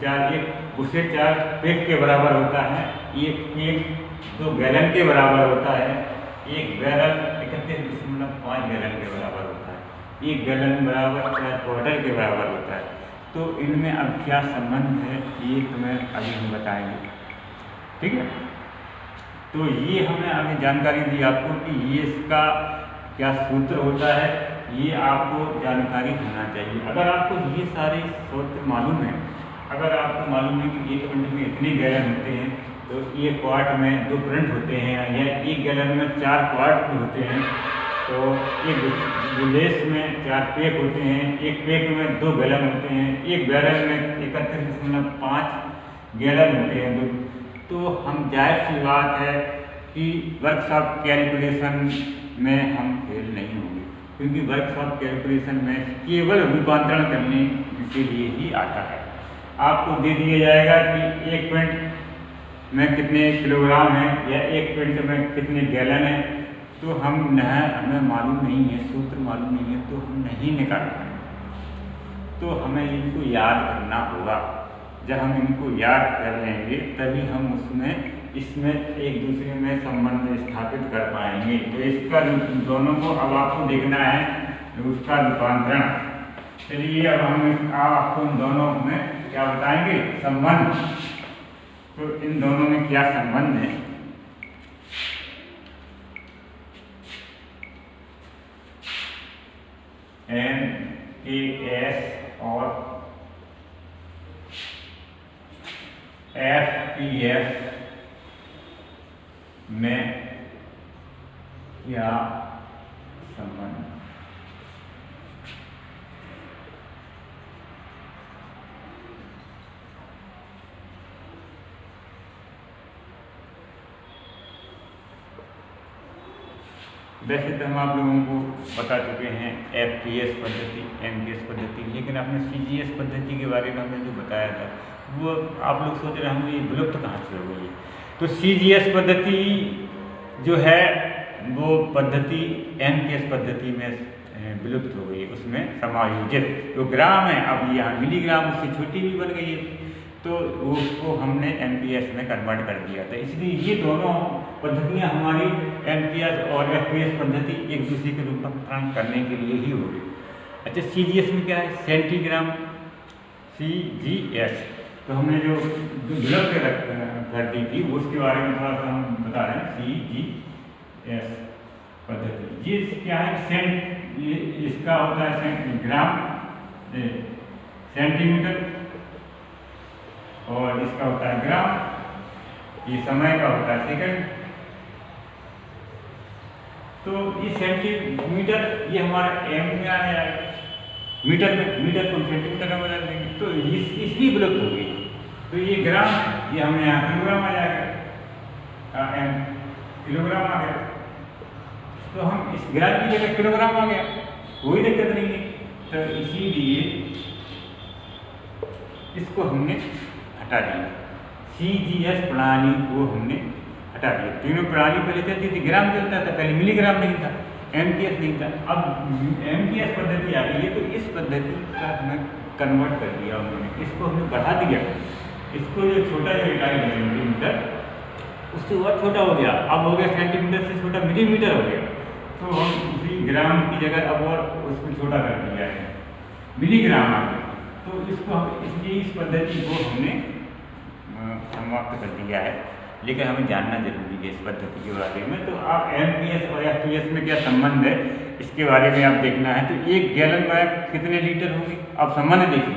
4 पेग के बराबर होता है। 1 पेग 2 गैलन के बराबर होता है। 1 बैरल 31.5 गैलन के बराबर होता है। 1 गैलन बराबर 4 क्वार्टर के बराबर होता है। तो इनमें अब क्या संबंध है ये तुम्हें अभी हम बताएंगे। ठीक है, तो ये हमें आगे जानकारी दी आपको कि ये इसका क्या सूत्र होता है, ये आपको जानकारी होना चाहिए। अगर आपको ये सारे सूत्र मालूम है, अगर आपको मालूम है कि 1 पिंड में इतने गैलन होते हैं, तो 1 क्वार्ट में 2 पिंड होते हैं, या 1 गैलन में 4 क्वार्ट होते हैं, तो 1 गिलास में 4 पेग होते हैं, 1 पेग में 2 गैलन होते हैं, 1 बैरल में 31.5 गैलन होते हैं। तो हम जाहिर सी बात है कि वर्कशॉप कैलकुलेशन में हम फेल नहीं होंगे, क्योंकि वर्कशॉप कैलकुलेशन में केवल रूपांतरण करने के लिए ही आता है। आपको दे दिया जाएगा कि 1 पिंड में कितने किलोग्राम है या 1 पिंड में कितने गैलन है, तो हमें मालूम नहीं है, सूत्र मालूम नहीं है, तो हम नहीं निकाल पाएंगे। तो हमें इनको याद करना होगा। जब हम इनको याद कर लेंगे तभी हम इसमें एक दूसरे में संबंध स्थापित कर पाएंगे। तो इसका दोनों को अब आपको देखना है उसका रूपांतरण। चलिए अब हम आपको इन दोनों में क्या बताएंगे? संबंध। तो इन दोनों में क्या संबंध है? MKS और FPS में क्या संबंध? वैसे तो हम आप लोगों को बता चुके हैं FPS पद्धति, MPS पद्धति, लेकिन आपने CGS पद्धति के बारे में हमने जो बताया था वो आप लोग सोच रहे होंगे ये विलुप्त कहाँ से हो गई है। तो CGS पद्धति जो है वो पद्धति MPS पद्धति में विलुप्त हो गई, उसमें समायोजित जो ग्राम है अब यहाँ मिलीग्राम उससे छोटी भी बन गई है, तो उसको हमने MPS में कन्वर्ट कर दिया था। इसलिए ये दोनों पद्धतियाँ हमारी MPS और FPS पद्धति एक दूसरे के रूपांतरण करने के लिए ही हो गई। अच्छा, CGS में क्या है? Centigram, CGS। तो हमने जो ढुलक के कर दी थी उसके बारे में थोड़ा सा हम बता रहे हैं। CGS पद्धति, ये क्या है? ये इसका होता है ग्राम, सेंटीमीटर, और इसका होता है ग्राम, ये समय का होता है सेकंड। तो ये सेंटीमीटर ये हमारा एम में आ जाएगा, मीटर में, मीटर को सेंटीमीटर में बदल देंगे तो इसकी विलुप्त होगी। तो ये ग्राम, ये हमने यहाँ किलोग्राम आ जाएगा, एम किलोग्राम आ गया। तो हम इस ग्राम की जगह किलोग्राम आ गया, कोई दिक्कत नहीं है। तो इसीलिए इसको हमने हटा दिया, CGS प्रणाली को हमने हटा दिया। तीनों प्रणाली पहले चलती थी, ग्राम चलता था पहले, मिलीग्राम नहीं था, MPS नहीं था। अब MPS पद्धति आ गई है, तो इस पद्धति का हमें कन्वर्ट कर दिया उन्होंने, इसको हमने बढ़ा दिया। इसको जो छोटा जो इकाई है सेंटीमीटर, उससे और छोटा हो गया, अब हो गया सेंटीमीटर से छोटा मिलीमीटर हो गया। तो हम उसी ग्राम की जगह अब और उसको छोटा कर दिया है, मिलीग्राम आ गया। तो इसको हम इसलिए इस पद्धति को हमने समाप्त कर दिया है, लेकिन हमें जानना जरूरी है इस पद्धति के बारे में। तो आप MPS और FPS में क्या संबंध है इसके बारे में आप देखना है। तो 1 गैलन में कितने लीटर होंगे? आप संबंध देखिए,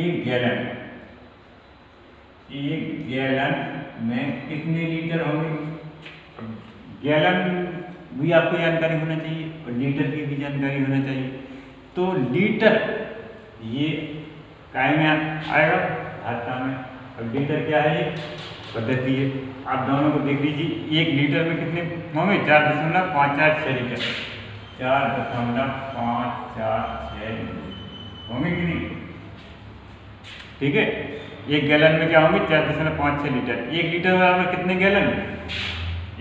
1 गैलन में कितने लीटर होंगे? गैलन भी आपको जानकारी होना चाहिए और लीटर की भी जानकारी होना चाहिए। तो लीटर ये काय में आएगा? धाता में। और लीटर क्या है? ये पद्धति है। आप दोनों को देख लीजिए, 1 लीटर में कितने होंगे? 4.546 लीटर, 4.546 होंगे कि नहीं? ठीक है। 1 गैलन में क्या होंगे? 4.56 लीटर। 1 लीटर बराबर कितने गैलन?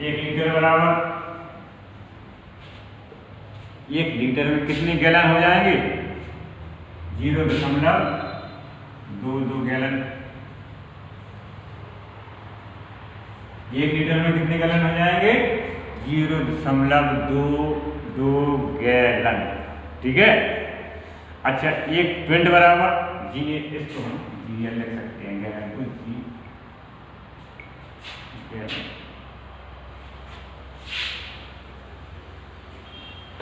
1 लीटर बराबर 1 लीटर में कितने गैलन हो जाएंगे? 0.22 गैलन। 1 लीटर में कितने गैलन हो जाएंगे? 0.22 गैलन। ठीक है। अच्छा, 1 पिंड बराबर जी, इसको हम GL लिख सकते हैं, गैलन को जी गैलन।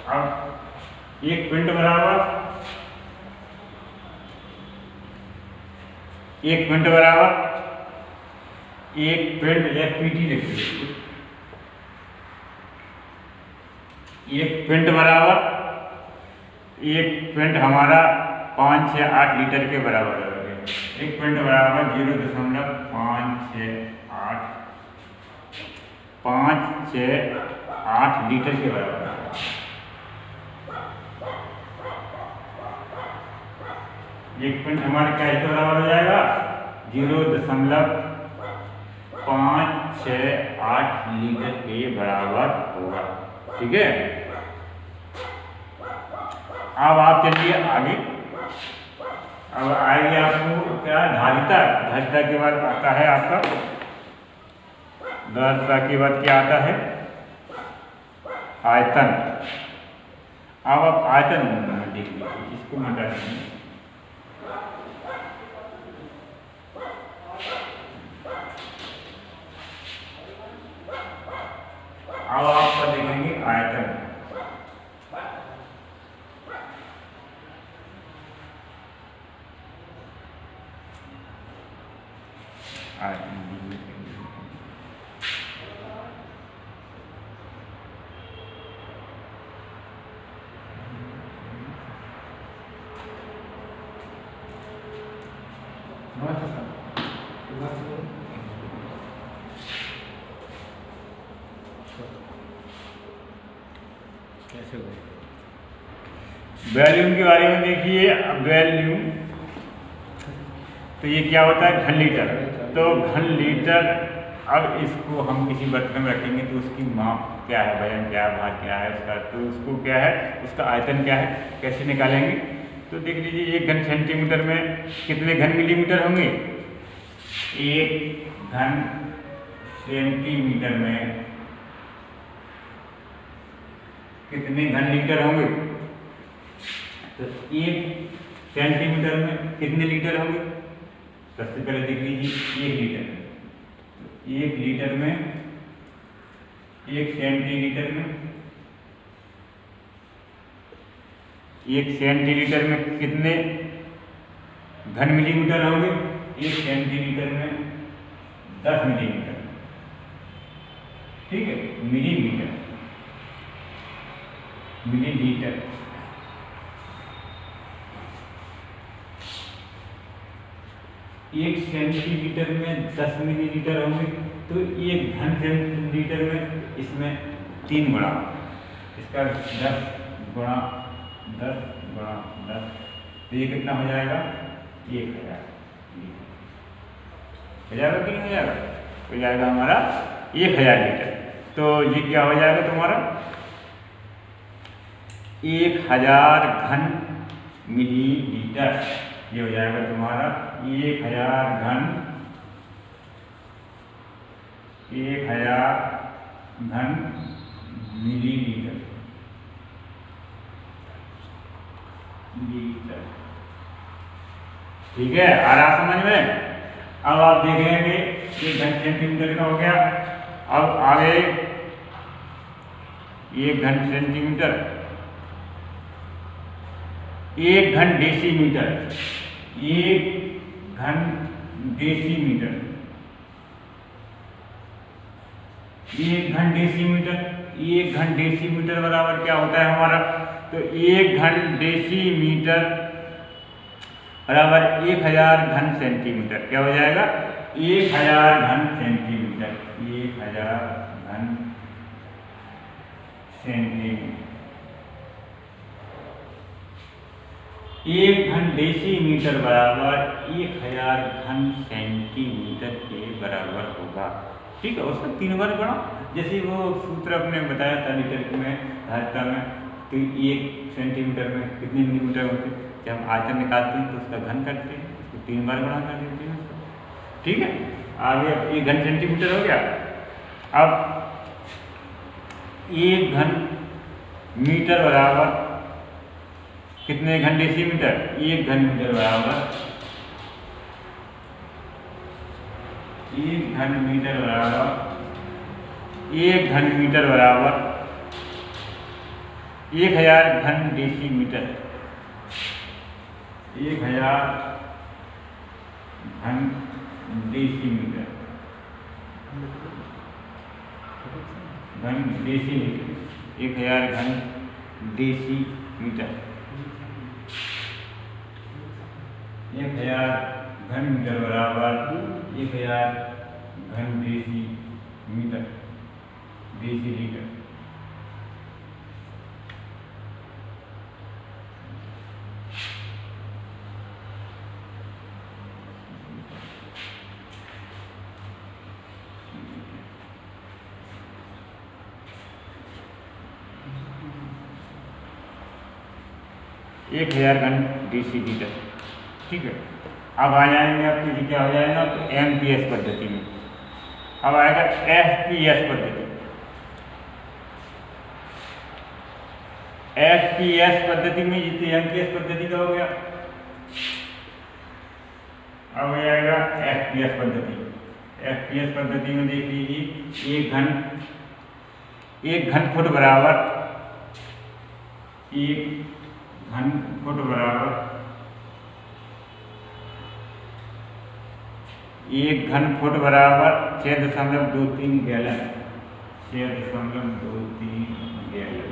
अब 1 पिंड बराबर 1 पिंड बराबर 1 पिंड या PT लिख लीजिए। 1 पिंड बराबर 1 पिंड हमारा 5, 6, 8 लीटर के बराबर हो गया। 1 पिंड बराबर 0.568 लीटर के बराबर। एक पिंड हमारे क्या इसके बराबर हो जाएगा? 0.568 लीटर के बराबर होगा। ठीक है। अब आप चलिए आगे। अब आएगी आपको क्या? धारिता। धारिता के बाद आता है आपका, धारिता के बाद क्या आता है? आयतन। अब आप आयतन देख लीजिए, इसको हटा दीजिए। अब आपका देखेंगे आयतन। वॉल्यूम के बारे में देखिए। वॉल्यूम तो ये क्या होता है? घन लीटर। तो घन लीटर, अब इसको हम किसी बर्तन में रखेंगे तो उसकी माप क्या है, वजन क्या है, भार क्या है उसका, तो उसको क्या है, उसका आयतन क्या है, कैसे निकालेंगे? तो देख लीजिए, 1 घन सेंटीमीटर में कितने घन मिलीमीटर होंगे? 1 घन सेंटीमीटर में कितने घन लीटर होंगे? तो 1 सेंटीमीटर में कितने लीटर होंगे? सबसे पहले देख लीजिए 1 लीटर। तो 1 लीटर में 1 सेंटीलीटर में 1 सेंटीलीटर में कितने घन मिलीमीटर होंगे? 1 सेंटीमीटर में 10 मिलीमीटर। ठीक है, मिलीमीटर, मिलीलीटर। एक सेंटीमीटर में 10 मिलीलीटर होंगे, तो 1 घन सेंटीलीटर में इसमें 3 गुणा, इसका 10 गुणा 10 गुणा 10, तो ये कितना हो जाएगा? 1000 हो जाएगा कि नहीं हो जाएगा? हो जाएगा हमारा 1000 लीटर। तो ये क्या हो जाएगा तुम्हारा? 1000 घन मिलीलीटर। ये हो जाएगा तुम्हारा 1000 घन मिलीलीटर। ठीक है, आ रहा समझ में? अब आप देखेंगे 1 घन सेंटीमीटर का हो गया। अब आगे 1 घन सेंटीमीटर, 1 घन डेसीमीटर, 1 घन डेसीमीटर, 1 घन डेसीमीटर। 1 घन डेसीमीटर बराबर क्या होता है हमारा? तो 1 घन डेसीमीटर बराबर 1000 घन सेंटीमीटर। क्या हो जाएगा? 1000 घन सेंटीमीटर, 1000 घन सेंटीमीटर। 1 घन डेसीमीटर बराबर 1000 घन सेंटीमीटर के बराबर होगा। ठीक है, उसका 3 बार गुणा, जैसे वो सूत्र अपने बताया था लीटर में धारिता में, तो 1 सेंटीमीटर में कितने मिलीमीटर होते हैं? जब हम आयतन निकालते हैं तो उसका घन करते हैं, उसको 3 बार गुणा कर देते हैं उसको। ठीक है, आगे 1 घन सेंटीमीटर हो गया। अब 1 घन मीटर बराबर कितने घन डेसीमीटर? 1 घन मीटर बराबर 1 घन मीटर बराबर 1 घन मीटर बराबर 1000 घन डेसीमीटर। 1000 घन डेसीमीटर, घन डेसीमीटर, 1000 घन डेसीमीटर, 1000 घन मीटर बराबर 1000 घन डेसीमीटर, डेसीलीटर। एक 1000 घन डेसीलीटर। ठीक है, अब आ जाएंगे आपके जी क्या हो जाएगा? तो एमपीएस पद्धति में। अब आएगा एफपीएस पद्धति। एफपीएस पद्धति में जितनी एमपीएस पद्धति का हो गया, अब हो जाएगा एफपीएस पद्धति। एफपीएस पद्धति में देख लीजिए 1 घन फुट बराबर 1 घन फुट बराबर 1 घन फुट बराबर 6.23 गैलन, 6.23 गैलन।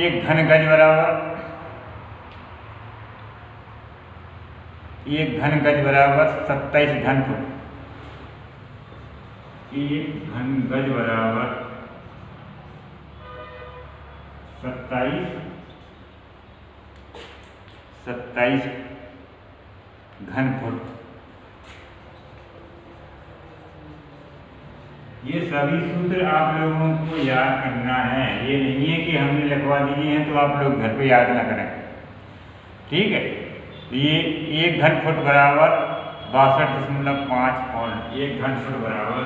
1 घन गज बराबर 1 घन गज बराबर 27 घन फुट। 1 घन गज बराबर 27 घन फुट। ये सभी सूत्र आप लोगों को याद करना है, ये नहीं है कि हमने लिखवा दिए हैं तो आप लोग घर पे याद ना करें। ठीक है, ये 1 घन फुट बराबर 62.5 पाउंड। 1 घन फुट बराबर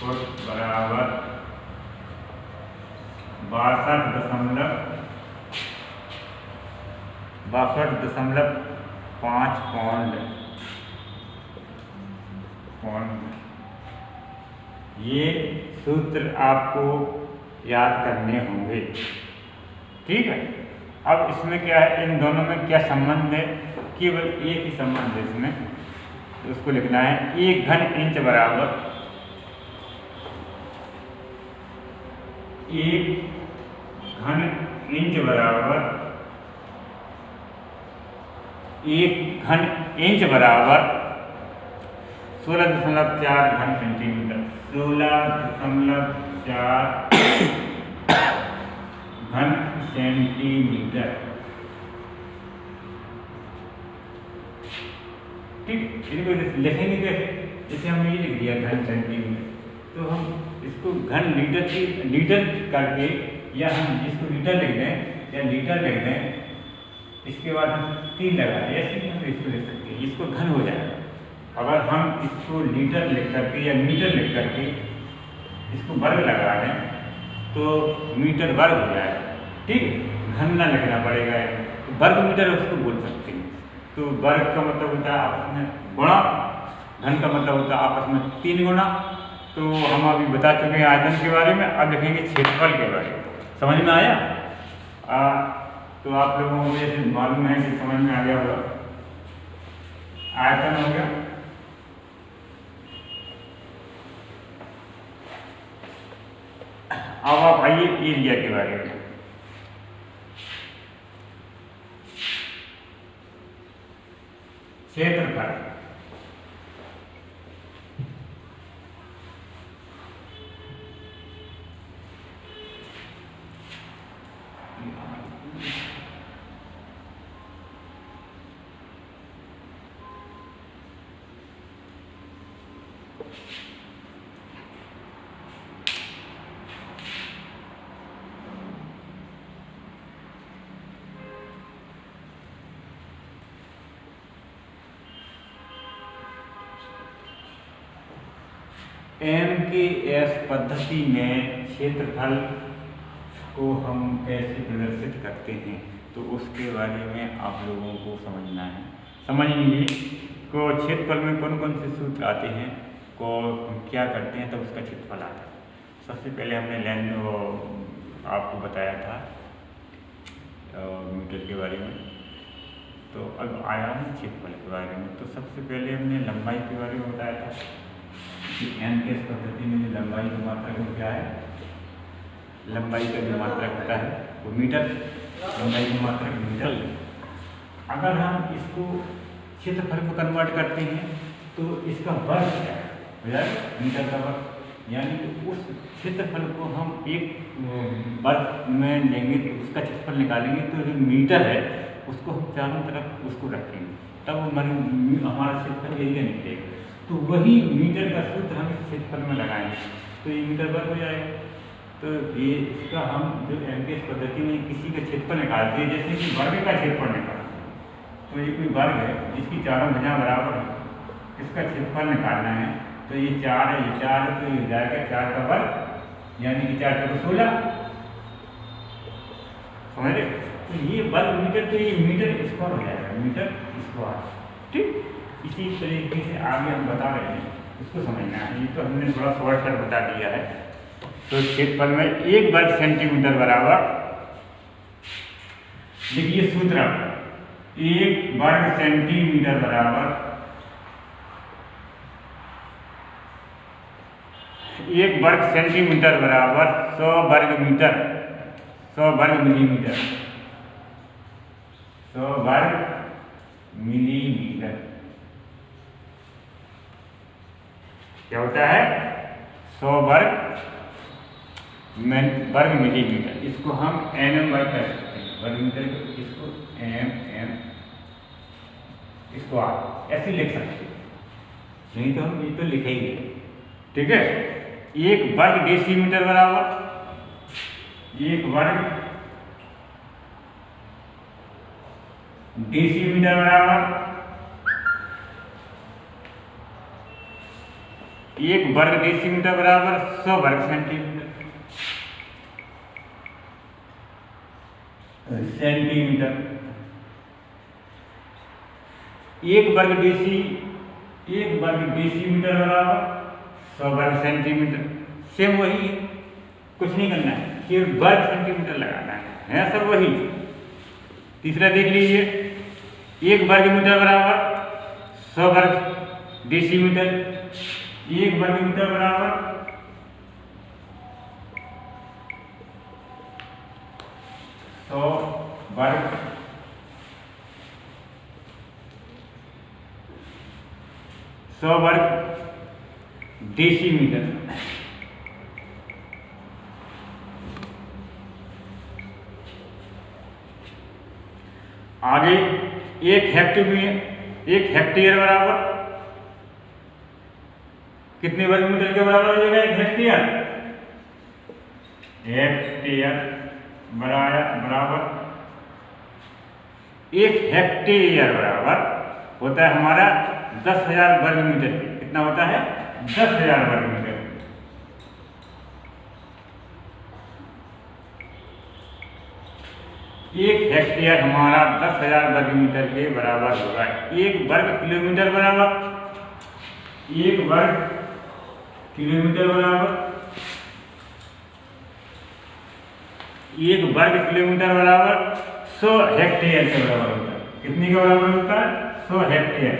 62.5 पाउंड। ये सूत्र आपको याद करने होंगे, ठीक है। अब इसमें क्या है, इन दोनों में क्या संबंध है, केवल एक ही संबंध है इसमें, तो उसको लिखना है 1 घन इंच बराबर 1 घन इंच बराबर 1 घन इंच बराबर 16.4 घन सेंटीमीटर। 16.4 घन सेंटीमीटर, ठीक। इनको लिखेंगे कैसे, जैसे हमने ये लिख दिया घन सेंटीमीटर, तो हम इसको घन लीटर करके, या हम इसको लीटर लिख दें या लीटर लिख दें, इसके बाद हम 3 लगा दें, ऐसे ही हम इसको लिख सकते हैं, इसको घन हो जाएगा। अगर हम इसको लीटर लिख करके या मीटर लिख करके इसको वर्ग लगा दें तो मीटर वर्ग हो जाएगा, ठीक। घन ना लिखना पड़ेगा, तो वर्ग मीटर उसको बोल सकते हैं। तो वर्ग का मतलब होता है आपस में गुणा, घन का मतलब होता है आपस में 3 गुणा। तो हम अभी बता चुके हैं आयतन के बारे में, अब लिखेंगे क्षेत्रफल के बारे में। समझ में आया? तो आप लोगों को जैसे मालूम है कि समझ में आ गया होगा। आयतन हो गया, अब आप आइए एरिया के बारे में। क्षेत्रफल, MKS पद्धति में क्षेत्रफल को हम कैसे प्रदर्शित करते हैं, तो उसके बारे में आप लोगों को समझना है। समझ लीजिए को क्षेत्रफल में कौन कौन से सूत्र आते हैं, को हम क्या करते हैं, तब उसका क्षेत्रफल आता है। सबसे पहले हमने आपको बताया था मीटर के बारे में, तो अब आया है क्षेत्रफल के बारे में। तो सबसे पहले हमने लंबाई के बारे में बताया था कि MKS पद्धति में जो लंबाई का मात्रक वो क्या है, लंबाई का जो मात्रक होता है वो मीटर, लंबाई का मात्रक मीटर। अगर हम इसको क्षेत्रफल को कन्वर्ट करते हैं तो इसका वर्ग क्या है, हो जाएगा मीटर का वर्ग। यानी कि उस क्षेत्रफल को हम एक वर्ग में लेंगे तो उसका क्षेत्रफल निकालेंगे, तो जो मीटर है उसको हम चारों तरफ उसको रखेंगे, तब हमारा क्षेत्रफल एरिया निकलेगा। तो वही मीटर का सूत्र हम इस क्षेत्रफल में लगाएंगे तो ये मीटर वर्ग हो जाएगा। तो ये इसका हम जो MKS पद्धति में किसी का क्षेत्रफल निकालते हैं, जैसे कि वर्ग का क्षेत्रफल निकालते हैं, तो ये कोई वर्ग है जिसकी चारों भुजा बराबर है, इसका क्षेत्रफल निकालना है। तो ये 4 है, ये 4 है, तो ये हो जाएगा 4 का वर्ग, यानी कि 4 का 16, समझ रहे। तो ये वर्ग मीटर, तो ये मीटर स्क्वायर हो जाएगा, मीटर स्क्वायर, ठीक। इसी तरीके से आगे हम बता रहे हैं, इसको समझना है। ये तो हमने थोड़ा शॉर्टकट बता दिया है। तो क्षेत्रफल में 1 वर्ग सेंटीमीटर बराबर, देखिए सूत्र, 1 वर्ग सेंटीमीटर बराबर 1 वर्ग सेंटीमीटर बराबर 100 वर्ग मीटर, 100 वर्ग मिलीमीटर, 100 वर्ग मिलीमीटर। क्या होता है, 100 वर्ग मिलीमीटर। इसको हम mm कर सकते हैं, वर्ग मीटर को, इसको mm स्क्वायर ऐसे लिख सकते हैं, नहीं तो हम ये तो लिखेंगे, ठीक है। 1 वर्ग डेसीमीटर बराबर 1 वर्ग डेसीमीटर बराबर 1 वर्ग डेसीमीटर बराबर 100 वर्ग सेंटीमीटर। सेंटीमीटर 1 वर्ग डेसीमीटर बराबर 100 वर्ग सेंटीमीटर। सेम वही है, कुछ नहीं करना है, केवल वर्ग सेंटीमीटर लगाना है सब वही। तीसरा देख लीजिए, 1 वर्ग मीटर बराबर 100 वर्ग डेसीमीटर। 1 वर्ग मीटर बराबर 100 वर्ग डेसीमीटर। आगे 1 हेक्टेयर बराबर कितने वर्ग मीटर के बराबर हो जाएगा? 1 हेक्टेयर बराबर 1 हेक्टेयर बराबर होता है हमारा 10,000 वर्ग मीटर। कितना होता है? 10,000 वर्ग मीटर। एक हेक्टेयर हमारा 10,000 वर्ग मीटर के बराबर होगा। 1 वर्ग किलोमीटर बराबर 1 वर्ग किलोमीटर बराबर 1 वर्ग किलोमीटर बराबर 100 हेक्टेयर के बराबर होता है। कितने के बराबर होता है? 100 हेक्टेयर।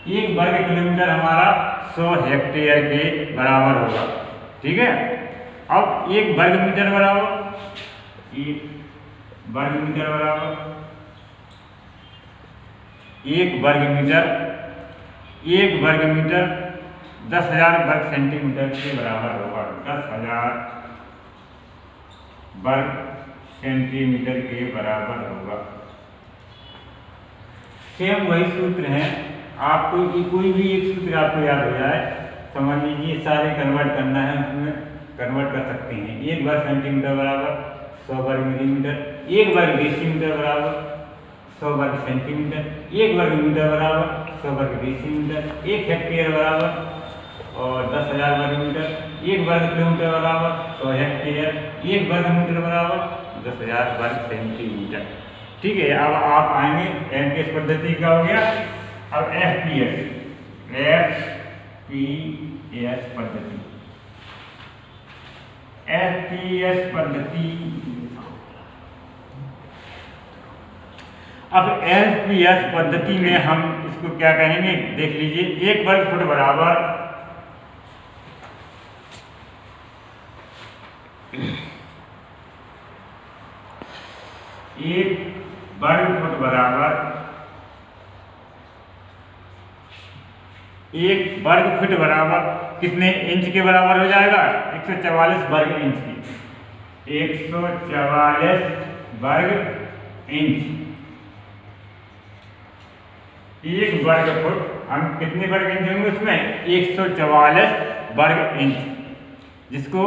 1 वर्ग किलोमीटर हमारा 100 हेक्टेयर के बराबर होगा। ठीक है। अब 1 वर्ग मीटर बराबर 1 वर्ग मीटर बराबर 1 वर्ग मीटर 10,000 वर्ग सेंटीमीटर के बराबर होगा। 10,000 वर्ग सेंटीमीटर के बराबर होगा। सेम वही सूत्र है, आपको कोई भी एक सूत्र आपको याद हो जाए, समझ लीजिए सारे कन्वर्ट करना है, उसमें कन्वर्ट कर सकते हैं। 1 वर्ग सेंटीमीटर बराबर 100 वर्ग मिलीमीटर। 1 वर्ग डेसीमीटर बराबर 100 वर्ग सेंटीमीटर। 1 वर्ग मीटर बराबर 100 वर्ग डेसीमीटर। 1 हेक्टेयर बराबर और 10,000 वर्ग मीटर। 1 वर्ग किलोमीटर बराबर 100 हेक्टेयर। 1 वर्ग मीटर बराबर 10,000 वर्ग सेंटीमीटर। ठीक है। अब आप आएंगे एमपीएस पद्धति का हो गया। अब एफपीएस पद्धति। एफपीएस पद्धति। अब एफपीएस पद्धति में हम इसको क्या कहेंगे देख लीजिए। 1 वर्ग फुट बराबर 1 वर्ग फुट बराबर 1 वर्ग फुट बराबर कितने इंच के बराबर हो जाएगा? 144 वर्ग इंच की। 144 वर्ग इंच। 1 वर्ग फुट हम कितने वर्ग इंच होंगे उसमें? 144 वर्ग इंच, जिसको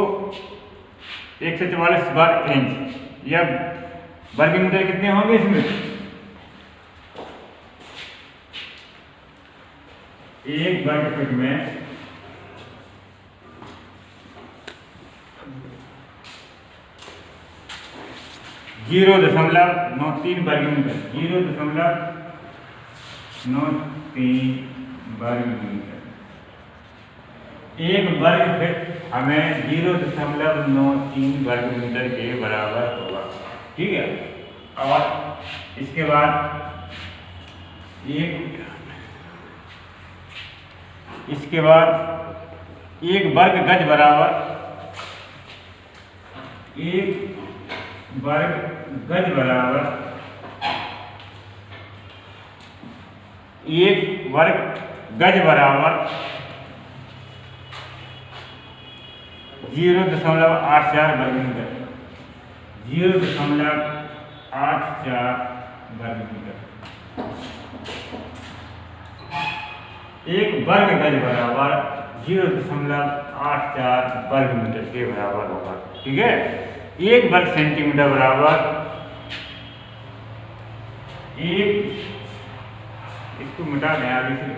144 वर्ग इंच या वर्ग मीटर कितने होंगे इसमें? 1 वर्ग फुट में 0.93 वर्ग मीटर। 0.93 वर्ग मीटर। 1 वर्ग फुट हमें 0.93 वर्ग मीटर के बराबर होगा। ठीक है। और इसके बाद इसके बाद 1 वर्ग गज बराबर 1 वर्ग गज बराबर 1 वर्ग गज बराबर 0.84 वर्ग मीटर। 0.84 वर्ग मीटर। 1 वर्ग गज बराबर 0.84 वर्ग मीटर के बराबर होगा। ठीक है। 1 वर्ग सेंटीमीटर बराबर एक, इसको मिटा दें आगे से,